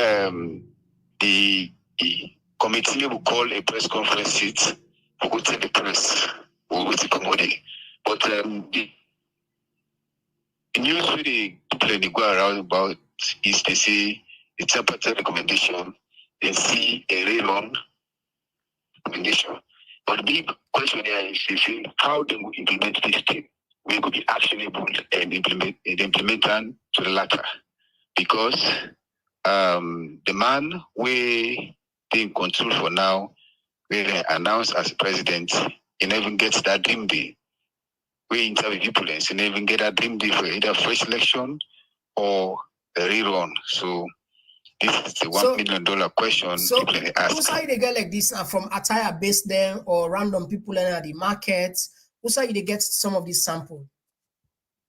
the committee will call a press conference seat, we will tell the press, we will accommodate. But the news where the people go around about is they say the tripartite recommendation, they see a rerun recommendation. But the big question here is how they will implement this thing. We could be actionable and implementing to the latter. Because the man we in control for now, we announced as president, he never even gets that dream day. We interview people and he never even get that dream day for either fresh election or a rerun. So this is the $1 million question people ask. Who say they get like this from attire based them or random people in the market? Who say they get some of these sample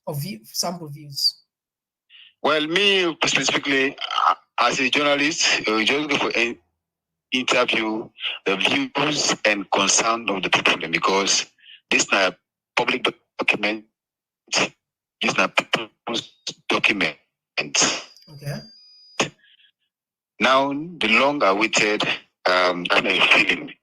views? Well, me specifically, as a journalist, we just go for an interview the views and concern of the people because this is not a public document. This is not people's document. Okay. Now, the long-awaited feeling.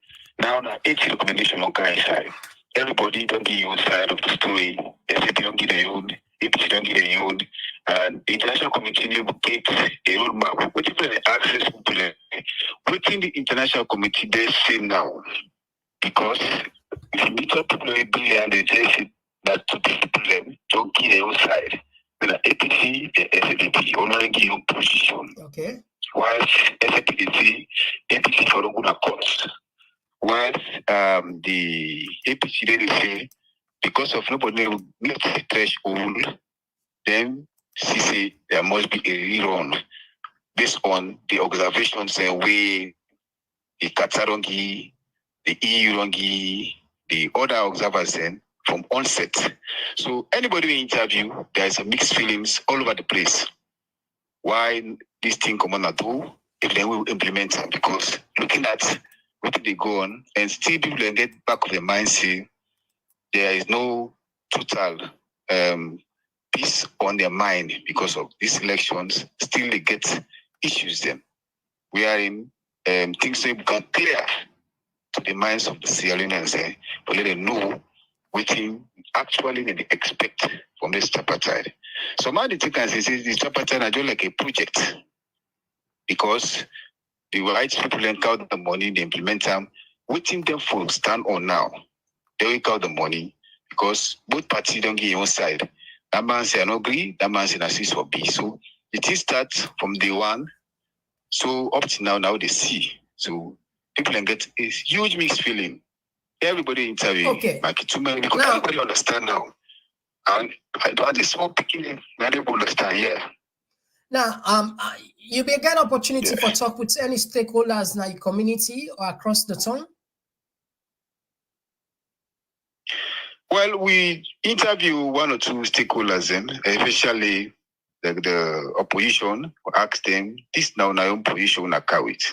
Now, the 80 recommendation on guys side. Everybody don't give your side of the story. SAP don't give their own. APC don't give their own. And the international committee will get a roadmap. What if they access to within the international committee they say now? Because if you meet up people with billion, they say that to people don't give their own side. Then the APC, the SAP, only give your position. Okay. Whilst SAPDC, APC for the good course. Whilst the APC they say because of nobody meets the threshold, then she say there must be a rerun based on the observations and way the Qatar don't give, the EU don't give, the other observers then from onset. So anybody we interview, there's a mixed feelings all over the place. Why this thing come on do if they will implement it? Because looking at what they go on and still people then get back of their mind say there is no total peace on their mind because of these elections. Still they get issues them. We are in things that become clear to the minds of the Sierra Leoneans but let them know what actually they expect from this tripartite. So my think I say this tripartite are just like a project because the white people then count the money, they implement them, waiting them for stand on now. They will count the money because both parties don't get your own side. That man say I don't agree, that man say I see for B. So it is start from day one. So up to now they see. So people can get a huge mixed feeling. Everybody interview. Okay. Like too many because everybody understand now. And I don't this small picking, not able to understand, yeah. Now, you may get opportunity for talk with any stakeholders in your community or across the town? Well, we interview one or two stakeholders, especially the opposition. We ask them, this now my own position, I carry it.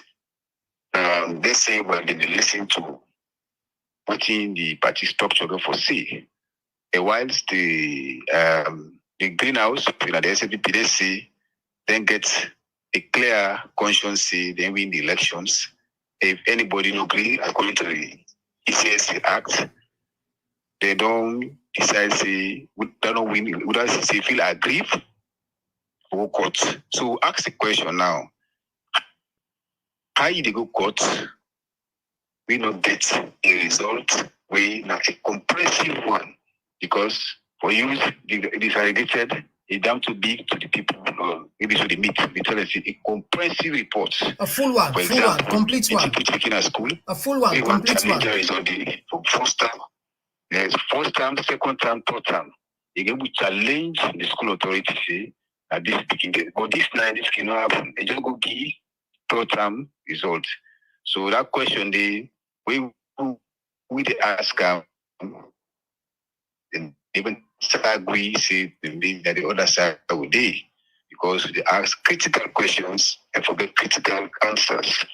They say, well, they listen to what in the party structure for say. Whilst the greenhouse, the SAPP, they say, then get a clear conscience, say then win the elections. If anybody don't agree according to the ECSC Act, they don't decide say we don't win. We don't say feel aggrieved or court. So ask the question now: how you dey go court? We not get a result. We not a comprehensive one because for you it is allocated a down too big to the people or maybe to the meet. We tell us a comprehensive report. A full one, for full example, one, complete one. People taking a school. A full one, complete one. Is on the first time. Yes, first time, second time, third time. Again, we challenge the school authority say at this beginning. But this night, this cannot happen. They just go give third time result. So that question we they ask and even agree say that the other side would they because they ask critical questions and forget critical answers.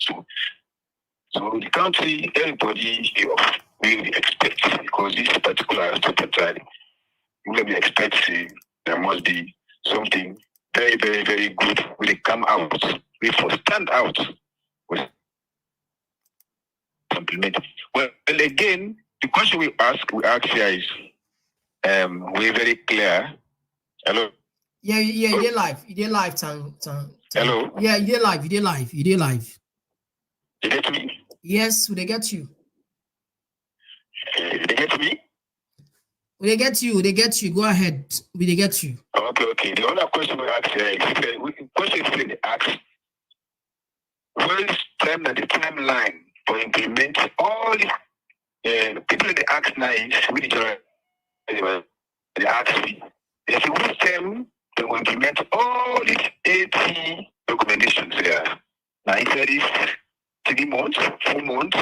So the country, everybody really expect because this particular tripartite, you will be expecting there must be something very, very, very good when they come out, we for stand out with implement. Well, again, the question we ask here is we're very clear. Hello? Yeah, you did live. You did live, Tang. Hello? Yeah, you did live. You did live. You did live. You get me? Yes, they get you. They get me? They get you. They get you. Go ahead. They get you. Okay. The other question we ask here is question they ask when is time that the timeline for implement all the people in the ask now is with the ask me. There's a which time they will implement all these 80 recommendations there. Now he said is 3 months, 4 months,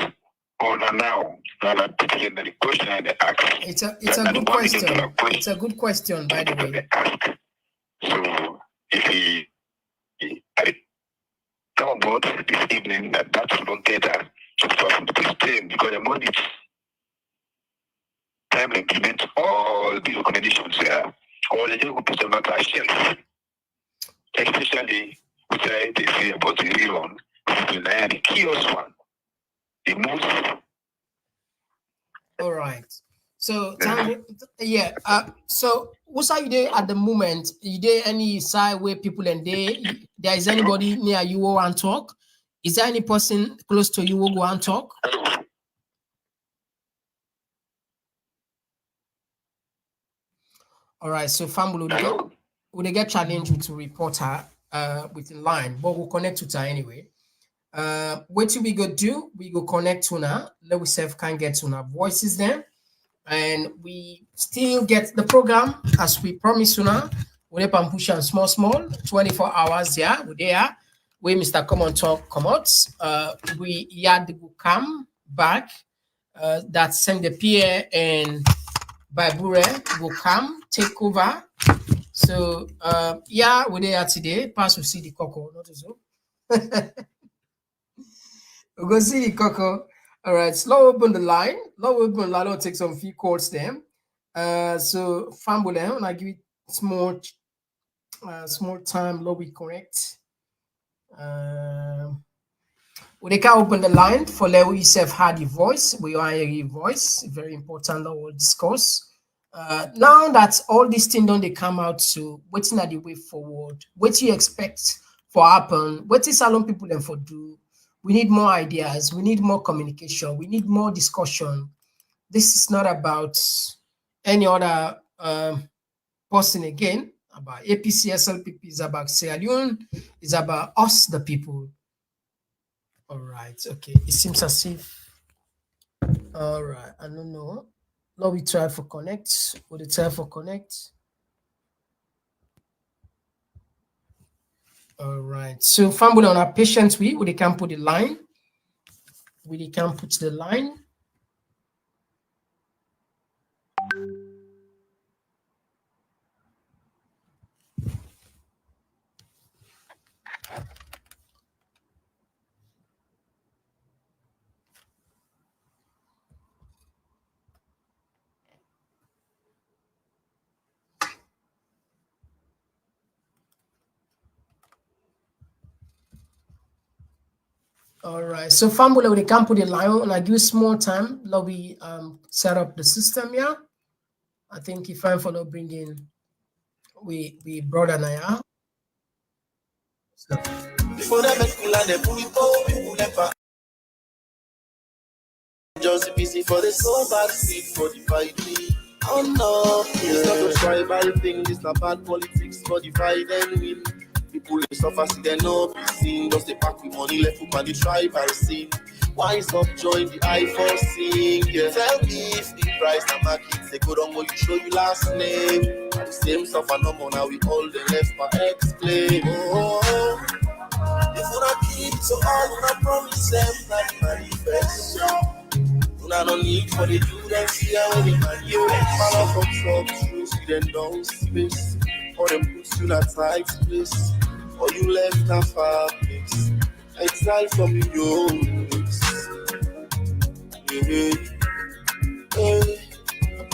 or now. Now the question and the ask. It's a good question. It's a good question, by the way. So if he come about this evening that will get that from the system because the money time to implement all the recommendations there. Or the young people not shelf. Especially which they say about the rerun, the kiosk one. The most. All right. So yeah. So what's are you there at the moment? You there any side where people and there is anybody near you who want to talk? Is there any person close to you who go and talk? All right. So family will they get challenged with a reporter within line, but we'll connect with her anyway. What we go do? We go connect to her. Let we self can get to her voices then. And we still get the program as we promised now. We push on small, 24 hours. Yeah, we there. We Mr. Come on Talk come out. We had will come back. That send the Pierre and Babure will come take over. So yeah, we there today. Pass to see the cocoa, not so. We go see the cocoa. All right, slow open the line. I'll take some few calls there. So Fambule, and I give it small time. Low we correct. We can open the line for Leo yourself had your voice. We are your voice. Very important. We'll discuss. Now that all these things don't they come out, so waiting at the way forward. What do you expect for happen? What is salon people then for do? We need more ideas. We need more communication. We need more discussion. This is not about any other person again. About APC, SLPP is about Sierra Leone. It's about us, the people. All right. Okay. It seems as if. All right. I don't know. Now we try for connect. Would it try for connect? All right. So family on our patience we can put the line. We can put the line. All right. So Fambula, we can put the line on. I give you small time. Let we set up the system here. I think if I'm follow bring in we brother Naya. So Before they make me like the people never just busy for the soul bad seed for the fight me. Oh no, it's not a tribal thing, it's not bad politics for divide and win. People they suffer, see they know be seen. Just the pack with money left up on the tribal scene. Wise up, join the I for sing. Yeah. Tell me if the price na market, they go down what you show you last name. And the same stuff and no more now we all the left but explain. Oh, if we not keep it so all we not promise them that manifesto. I don't need for the do them see how they man you follow from some truth, you then don't space. Or them puts you in a tight place. Or you left a far place. Exile from your own place. Hey, hey.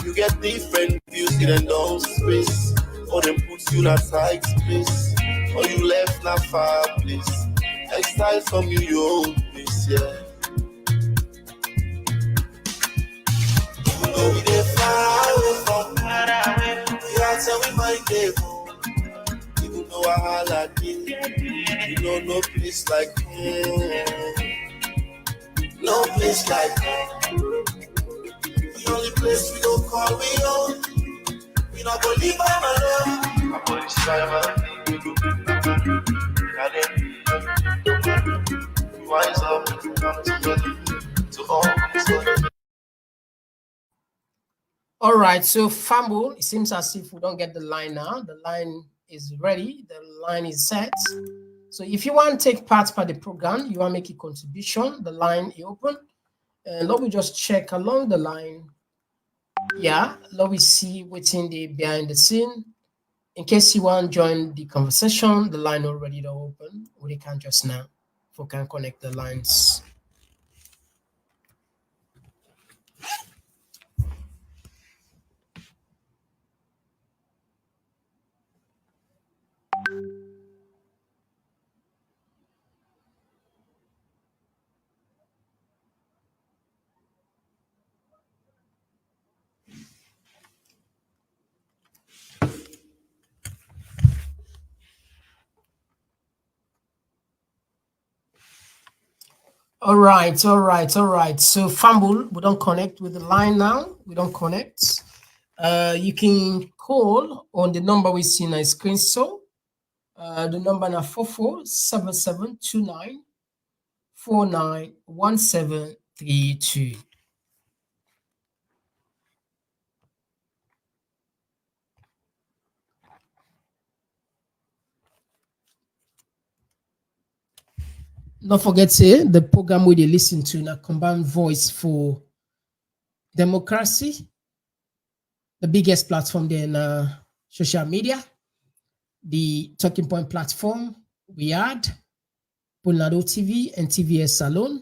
You get different views, you then don't space. Or them puts you in a tight place. Or you left a far place. Exile from your own place, yeah. We dey far away from the answer we might get home. Even though I like it, you know no place like home. No place like home. The only place we don't call we own. We not gonna leave by my love. My body's we wise up, come together to all this. all right, so Fumble, it seems as if we don't get the line now. The line is ready, the line is set. So if you want to take part by the program, you want to make a contribution, the line is open. And let me just check along the line. Yeah, let me see what's in the behind the scene. In case you want to join the conversation, the line already open. We can just now, if we can connect the lines. All right. So Fumble, we don't connect with the line now. We don't connect. You can call on the number we see on the screen. So the number now 447729 491732. Don't forget the program we listen to now combined voice for democracy, the biggest platform there in social media, the Talking Point platform we had, Polnado TV and TVS Salon,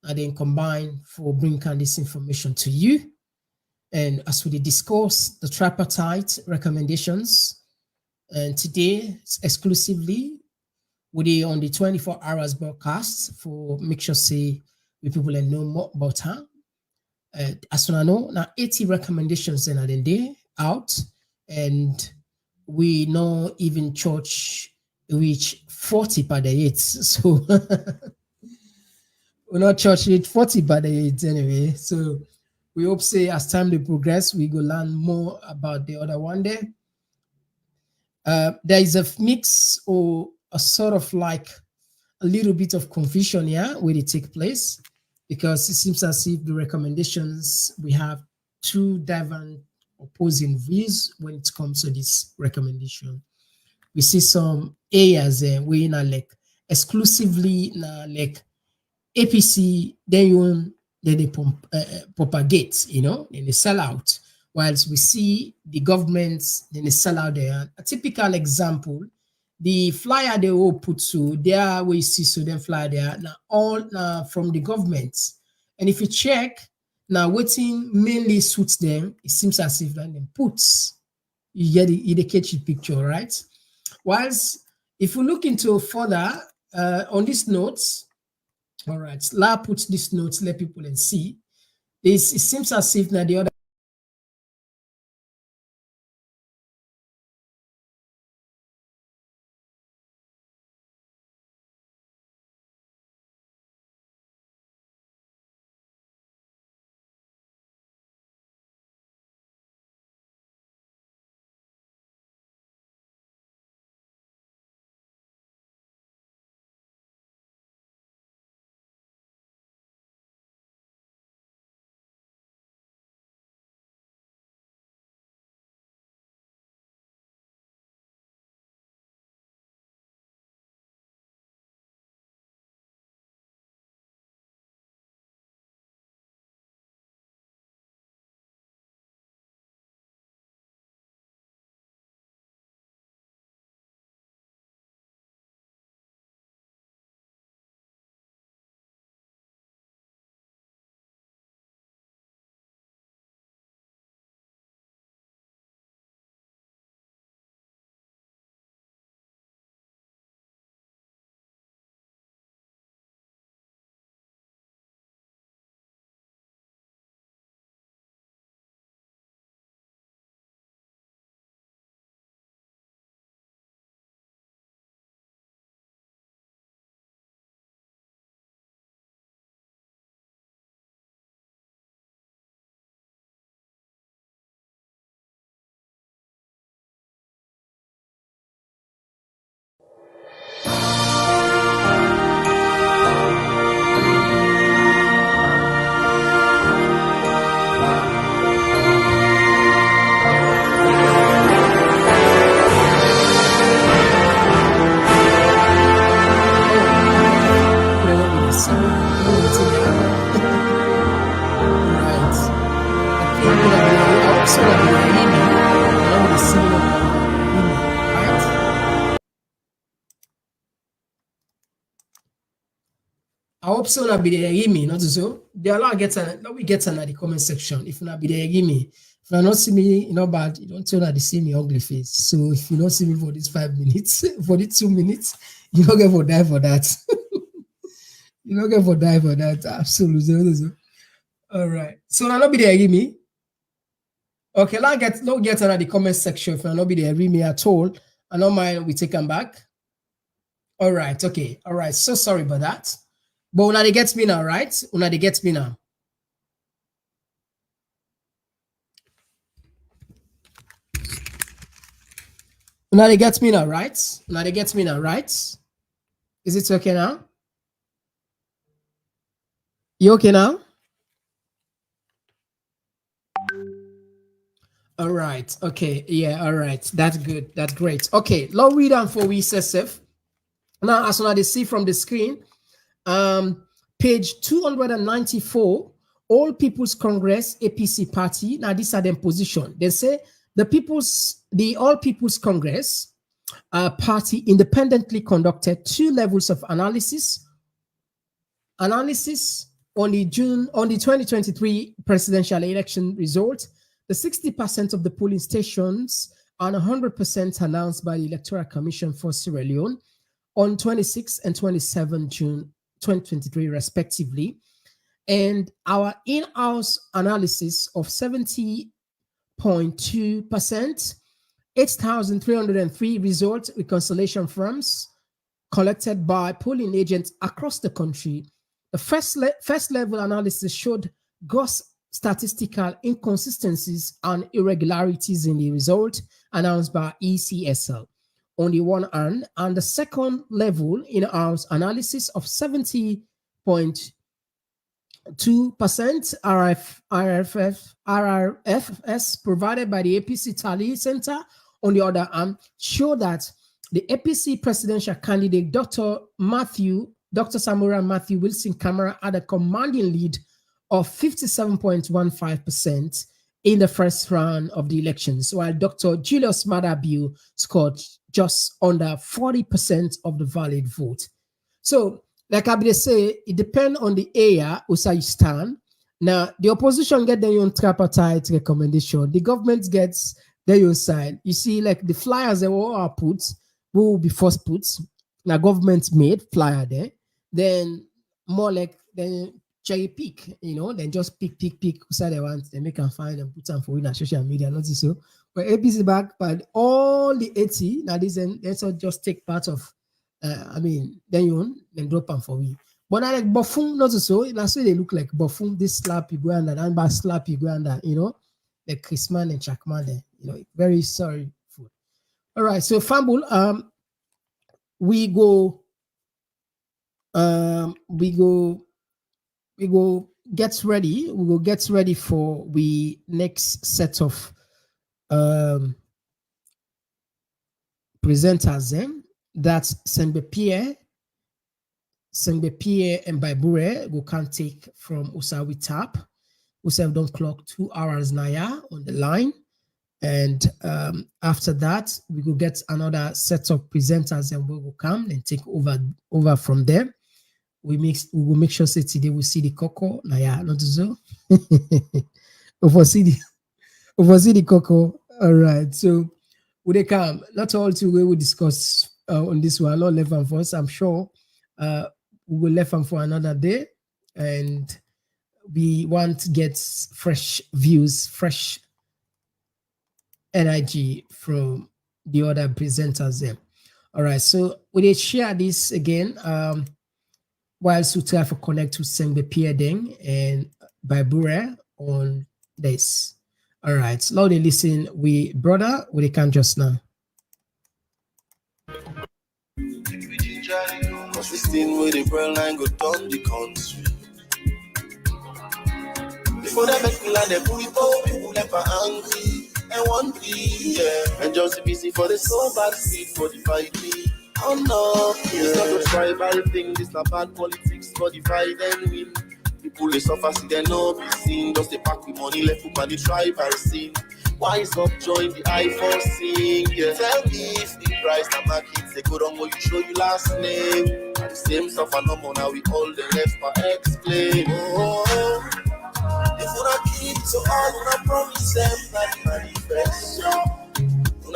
and then combine for bringing this information to you. And as we discuss the tripartite recommendations, and today exclusively we are on the 24 hours broadcast for make sure say we people know more about her. As soon as I know now 80 recommendations and then they out, and we know even church reach 40 by the 8. So we're not church reach 40 by the 8 anyway. So we hope say as time they progress, we go learn more about the other one there. There is a mix or a sort of like a little bit of confusion here where it take place, because it seems as if the recommendations, we have two different opposing views when it comes to this recommendation. We see some areas where you know, like exclusively like APC, then they propagate, you know, and they sell out. Whilst we see the governments, then they sell out there. A typical example, the flyer they all put to there, we see so then flyer there now all from the government. And if you check now, waiting mainly suits them, it seems as if then puts you get the catchy picture, right? Whilst if we look into further on these notes, All right. La puts this notes, let people and see. This it seems as if now the other. I hope so not be there hear me, not so. They allow get an we get an at the comment section. If not be there hear me. If you not see me, you know bad, you don't turn at the see me ugly face. So if you don't see me for these 5 minutes, for the 2 minutes, you don't get for die for that. You don't get for die for that. Absolutely. All right. So now not be there hear me. Okay, now get an at the comment section. If you not be there hear me at all, I don't mind we take them back. All right, okay. All right. So sorry about that. But una they get me now, right? Una they get me now. Una they get me now, right? Una they get me now, right? Is it okay now? You okay now? All right. Okay. Yeah. All right. That's good. That's great. Okay. Let's read on for we SSF. Now, as una they see from the screen, page 294, All People's Congress APC Party. Now, these are them position. They say the All People's Congress Party independently conducted 2 levels of analysis on the 2023 presidential election result. The 60% of the polling stations and 100% announced by the Electoral Commission for Sierra Leone on 26 and 27 June 2023, respectively. And our in-house analysis of 70.2%, 8,303 result reconciliation firms collected by polling agents across the country. The first level analysis showed gross statistical inconsistencies and irregularities in the result announced by ECSL on the one hand, and the second level in-house analysis of 70.2% RFFS provided by the APC Tally Center on the other hand showed that the APC presidential candidate Dr. Samura Kamara had a commanding lead of 57.15% in the first round of the elections, while Dr. Julius Madabiu scored just under 40% of the valid vote. So, like I say, it depends on the area where you stand. Now, the opposition get their own tripartite recommendation. The government gets their own side. You see, like the flyers that were all put, will be first put. Now, government made flyer there. Then more like then cherry pick, you know, then just pick who say they want, then make them find and put them for in social media, not so. But APC back, but all the 80 now this then let's just take part of I mean then you then drop them for me. But I like buffoon, not so. That's why they look like buffoon. This slap you go under, and back slap you go under, you know, the Chrisman and Chakman there, you know, very sorry food. All right, so fumble, we go get ready. We will get ready for the next set of presenters. That's Sengbe Pierre and Baibure we can take from Usawi Tap. Usawi don't clock 2 hours now on the line. And after that, we will get another set of presenters and we will come and take over from there. We will make sure that today we see the cocoa. Naya, not so. Over see the cocoa. All right. So would they come? Not all two we will discuss on this one. Not left and for us. I'm sure we will left and for another day. And we want to get fresh views, fresh energy from the other presenters there. All right. So we will share this again. Whilst we try to connect to Sengbe Pierre Deng and Baibure on this. All right, so now they listen. We brother, we can just now. Cause we still with the brain line go down the country. Before they make me like the people never angry and one yeah. And just busy for the so bad seed for the fight me. Oh no, it's not a tribal thing, this not bad politics for divide and win. People they suffer, see they no be seen. Just they pack with money left up on the tribal scene. Wise up, join the I4 sing. Yeah. Tell me if the price that my kids they go wrong, will you show you last name? And the same suffer no more, now we all the left for explain. Oh, if we not keep so all, we not promise them that manifesto.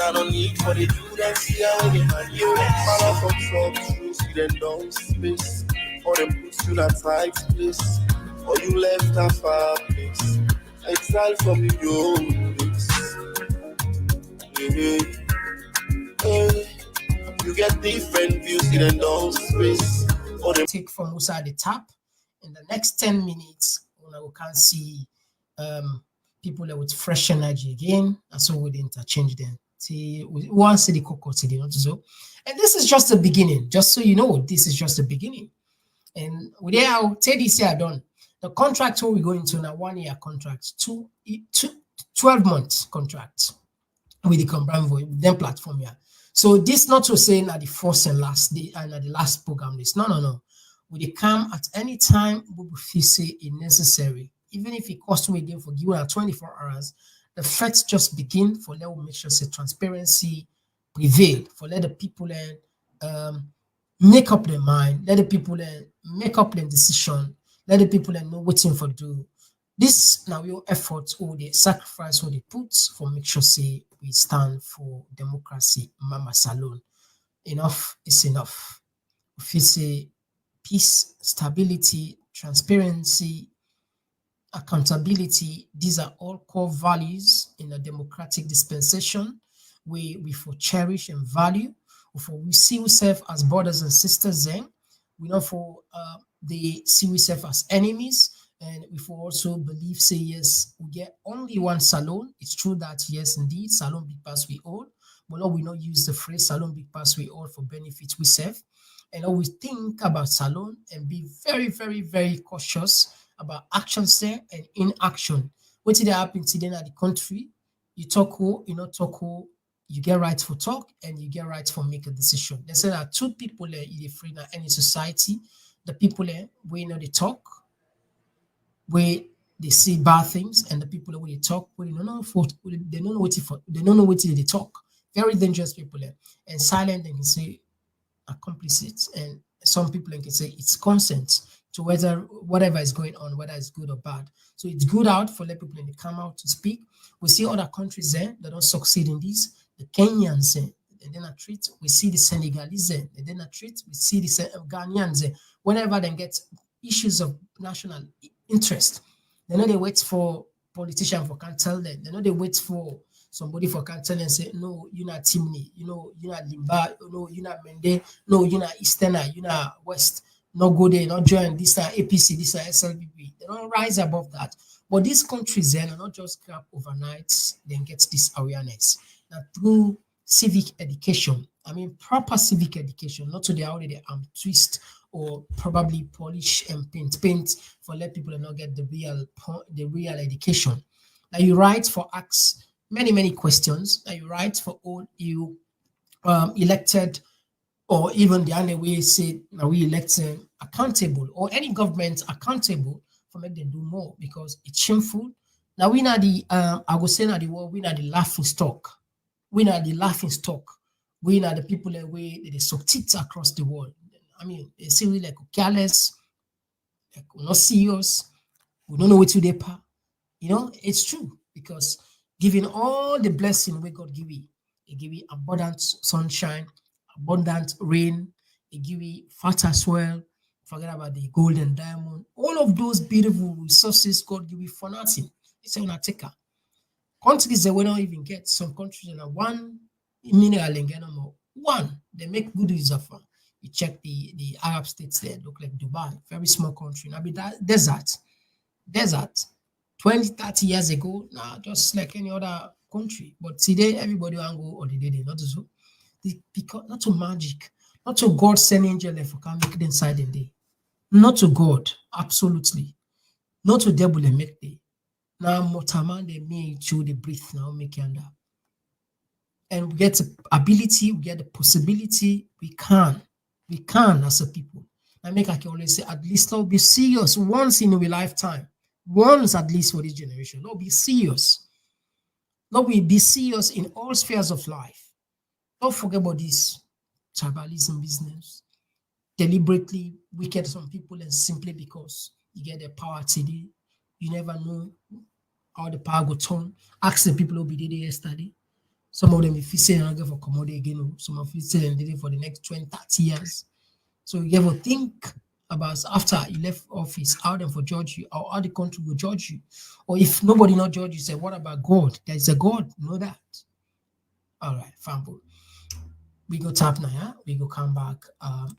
I don't need for the do that, see how they man you follow from trouble, see them down space, or them put you in a tight place, or you left a far place, exile from your own place. You get different views, see them down space, or them take from outside the tap. In the next 10 minutes, we can see people with fresh energy again, and so we interchange them. See, we want to see the cocoa today, not so. And this is just the beginning, just so you know, this is just the beginning. And we are this year done. The contract we're going to now 1 year contract, 12 months contract with the combined them platform here. So this not to say that the first and last day and the last program this. No. We come at any time we will feel say it necessary, even if it costs me again for giving 24 hours. The fight just begin for let me make sure say transparency prevail, for let the people make up their mind, let the people make up their decision, let the people know what's in for do. This now your efforts or the sacrifice or the puts for make sure say we stand for democracy, Mama Salon. Enough is enough. If you say peace, stability, transparency, accountability, these are all core values in a democratic dispensation where we for cherish and value, for we see ourselves as brothers and sisters then, we know for they see ourselves as enemies, and we for also believe, say yes, we get only one salon. It's true that yes, indeed, salon big pass we all, but now we not use the phrase salon big pass we all for benefits we serve, and always think about salon and be very, very, very cautious about actions there and inaction. What did happen today in the country? You talk who, you not talk who, you get right for talk and you get right for make a decision. They say that two people in the free in any society, the people where they talk, where they say bad things, and the people where they talk, where they don't know what they talk. Very dangerous people and silent, they can say are complicit, and some people can say it's consent to whether whatever is going on, whether it's good or bad. So it's good out for let people come out to speak. We see other countries there that don't succeed in this. The Kenyans, they don't treat. We see the Senegalese, they don't treat. We see the Ghanaians, whenever they get issues of national interest. They know they wait for politician for can tell them. They know they wait for somebody for can tell and say, no, you're not Timney, you're not Limba, you're not Mende, no, you're not Easterner, you're not West. No go there, not join this APC, this SLBP. They don't rise above that. But these countries then are not just grab overnight, then get this awareness. Now through civic education, I mean proper civic education, not to the already twist or probably polish and paint for let people not get the real education. Now you write for ask many questions. Now you write for all you elected or even the other way say now we elect accountable or any government accountable for make them do more because it's shameful. Now we not the I will say now the world we not the laughing stock. We not the laughing stock. We not the people that way they suck tits across the world. I mean, they say we like careless, like we're not serious, we don't know what to do. It's true because giving all the blessing we God give you, He give you abundant sunshine, abundant rain, He give you fertile soil. Forget about the gold and diamond. All of those beautiful resources God give you for nothing. It's a taker. Countries that we don't even get. Some countries that are 1 mineral and get no more. One, they make good use of. You check the Arab states there, look like Dubai, very small country. Now be that desert. 20, 30 years ago, now just like any other country. But today, everybody want to go holiday there, not so. Because not to magic, not to God send angel if you can make it inside the day. Not to God, absolutely. Not to devil they make day. Now motaman they may chew the breath now make you under. And we get the ability, we get the possibility, we can as a people. I make I can always say, at least let's be serious once in a lifetime. Once at least for this generation. Let's be serious. Let's be serious in all spheres of life. Don't forget about this tribalism business. Deliberately wicked some people and simply because you get the power today. You never know how the power will turn. Ask the people who be there yesterday. Some of them, if you say they're not going for commodity again, some of you say they're there for the next 20, 30 years. So you have to think about after you left office, how them for judge you, or how the country will judge you. Or if nobody not judge you, say, what about God? There is a God, know that. All right, family. We go tap now, yeah? We go come back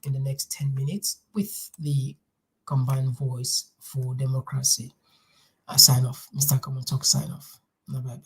in the next 10 minutes with the combined voice for democracy. I sign off. Mr. Common Talk sign off. Bye-bye.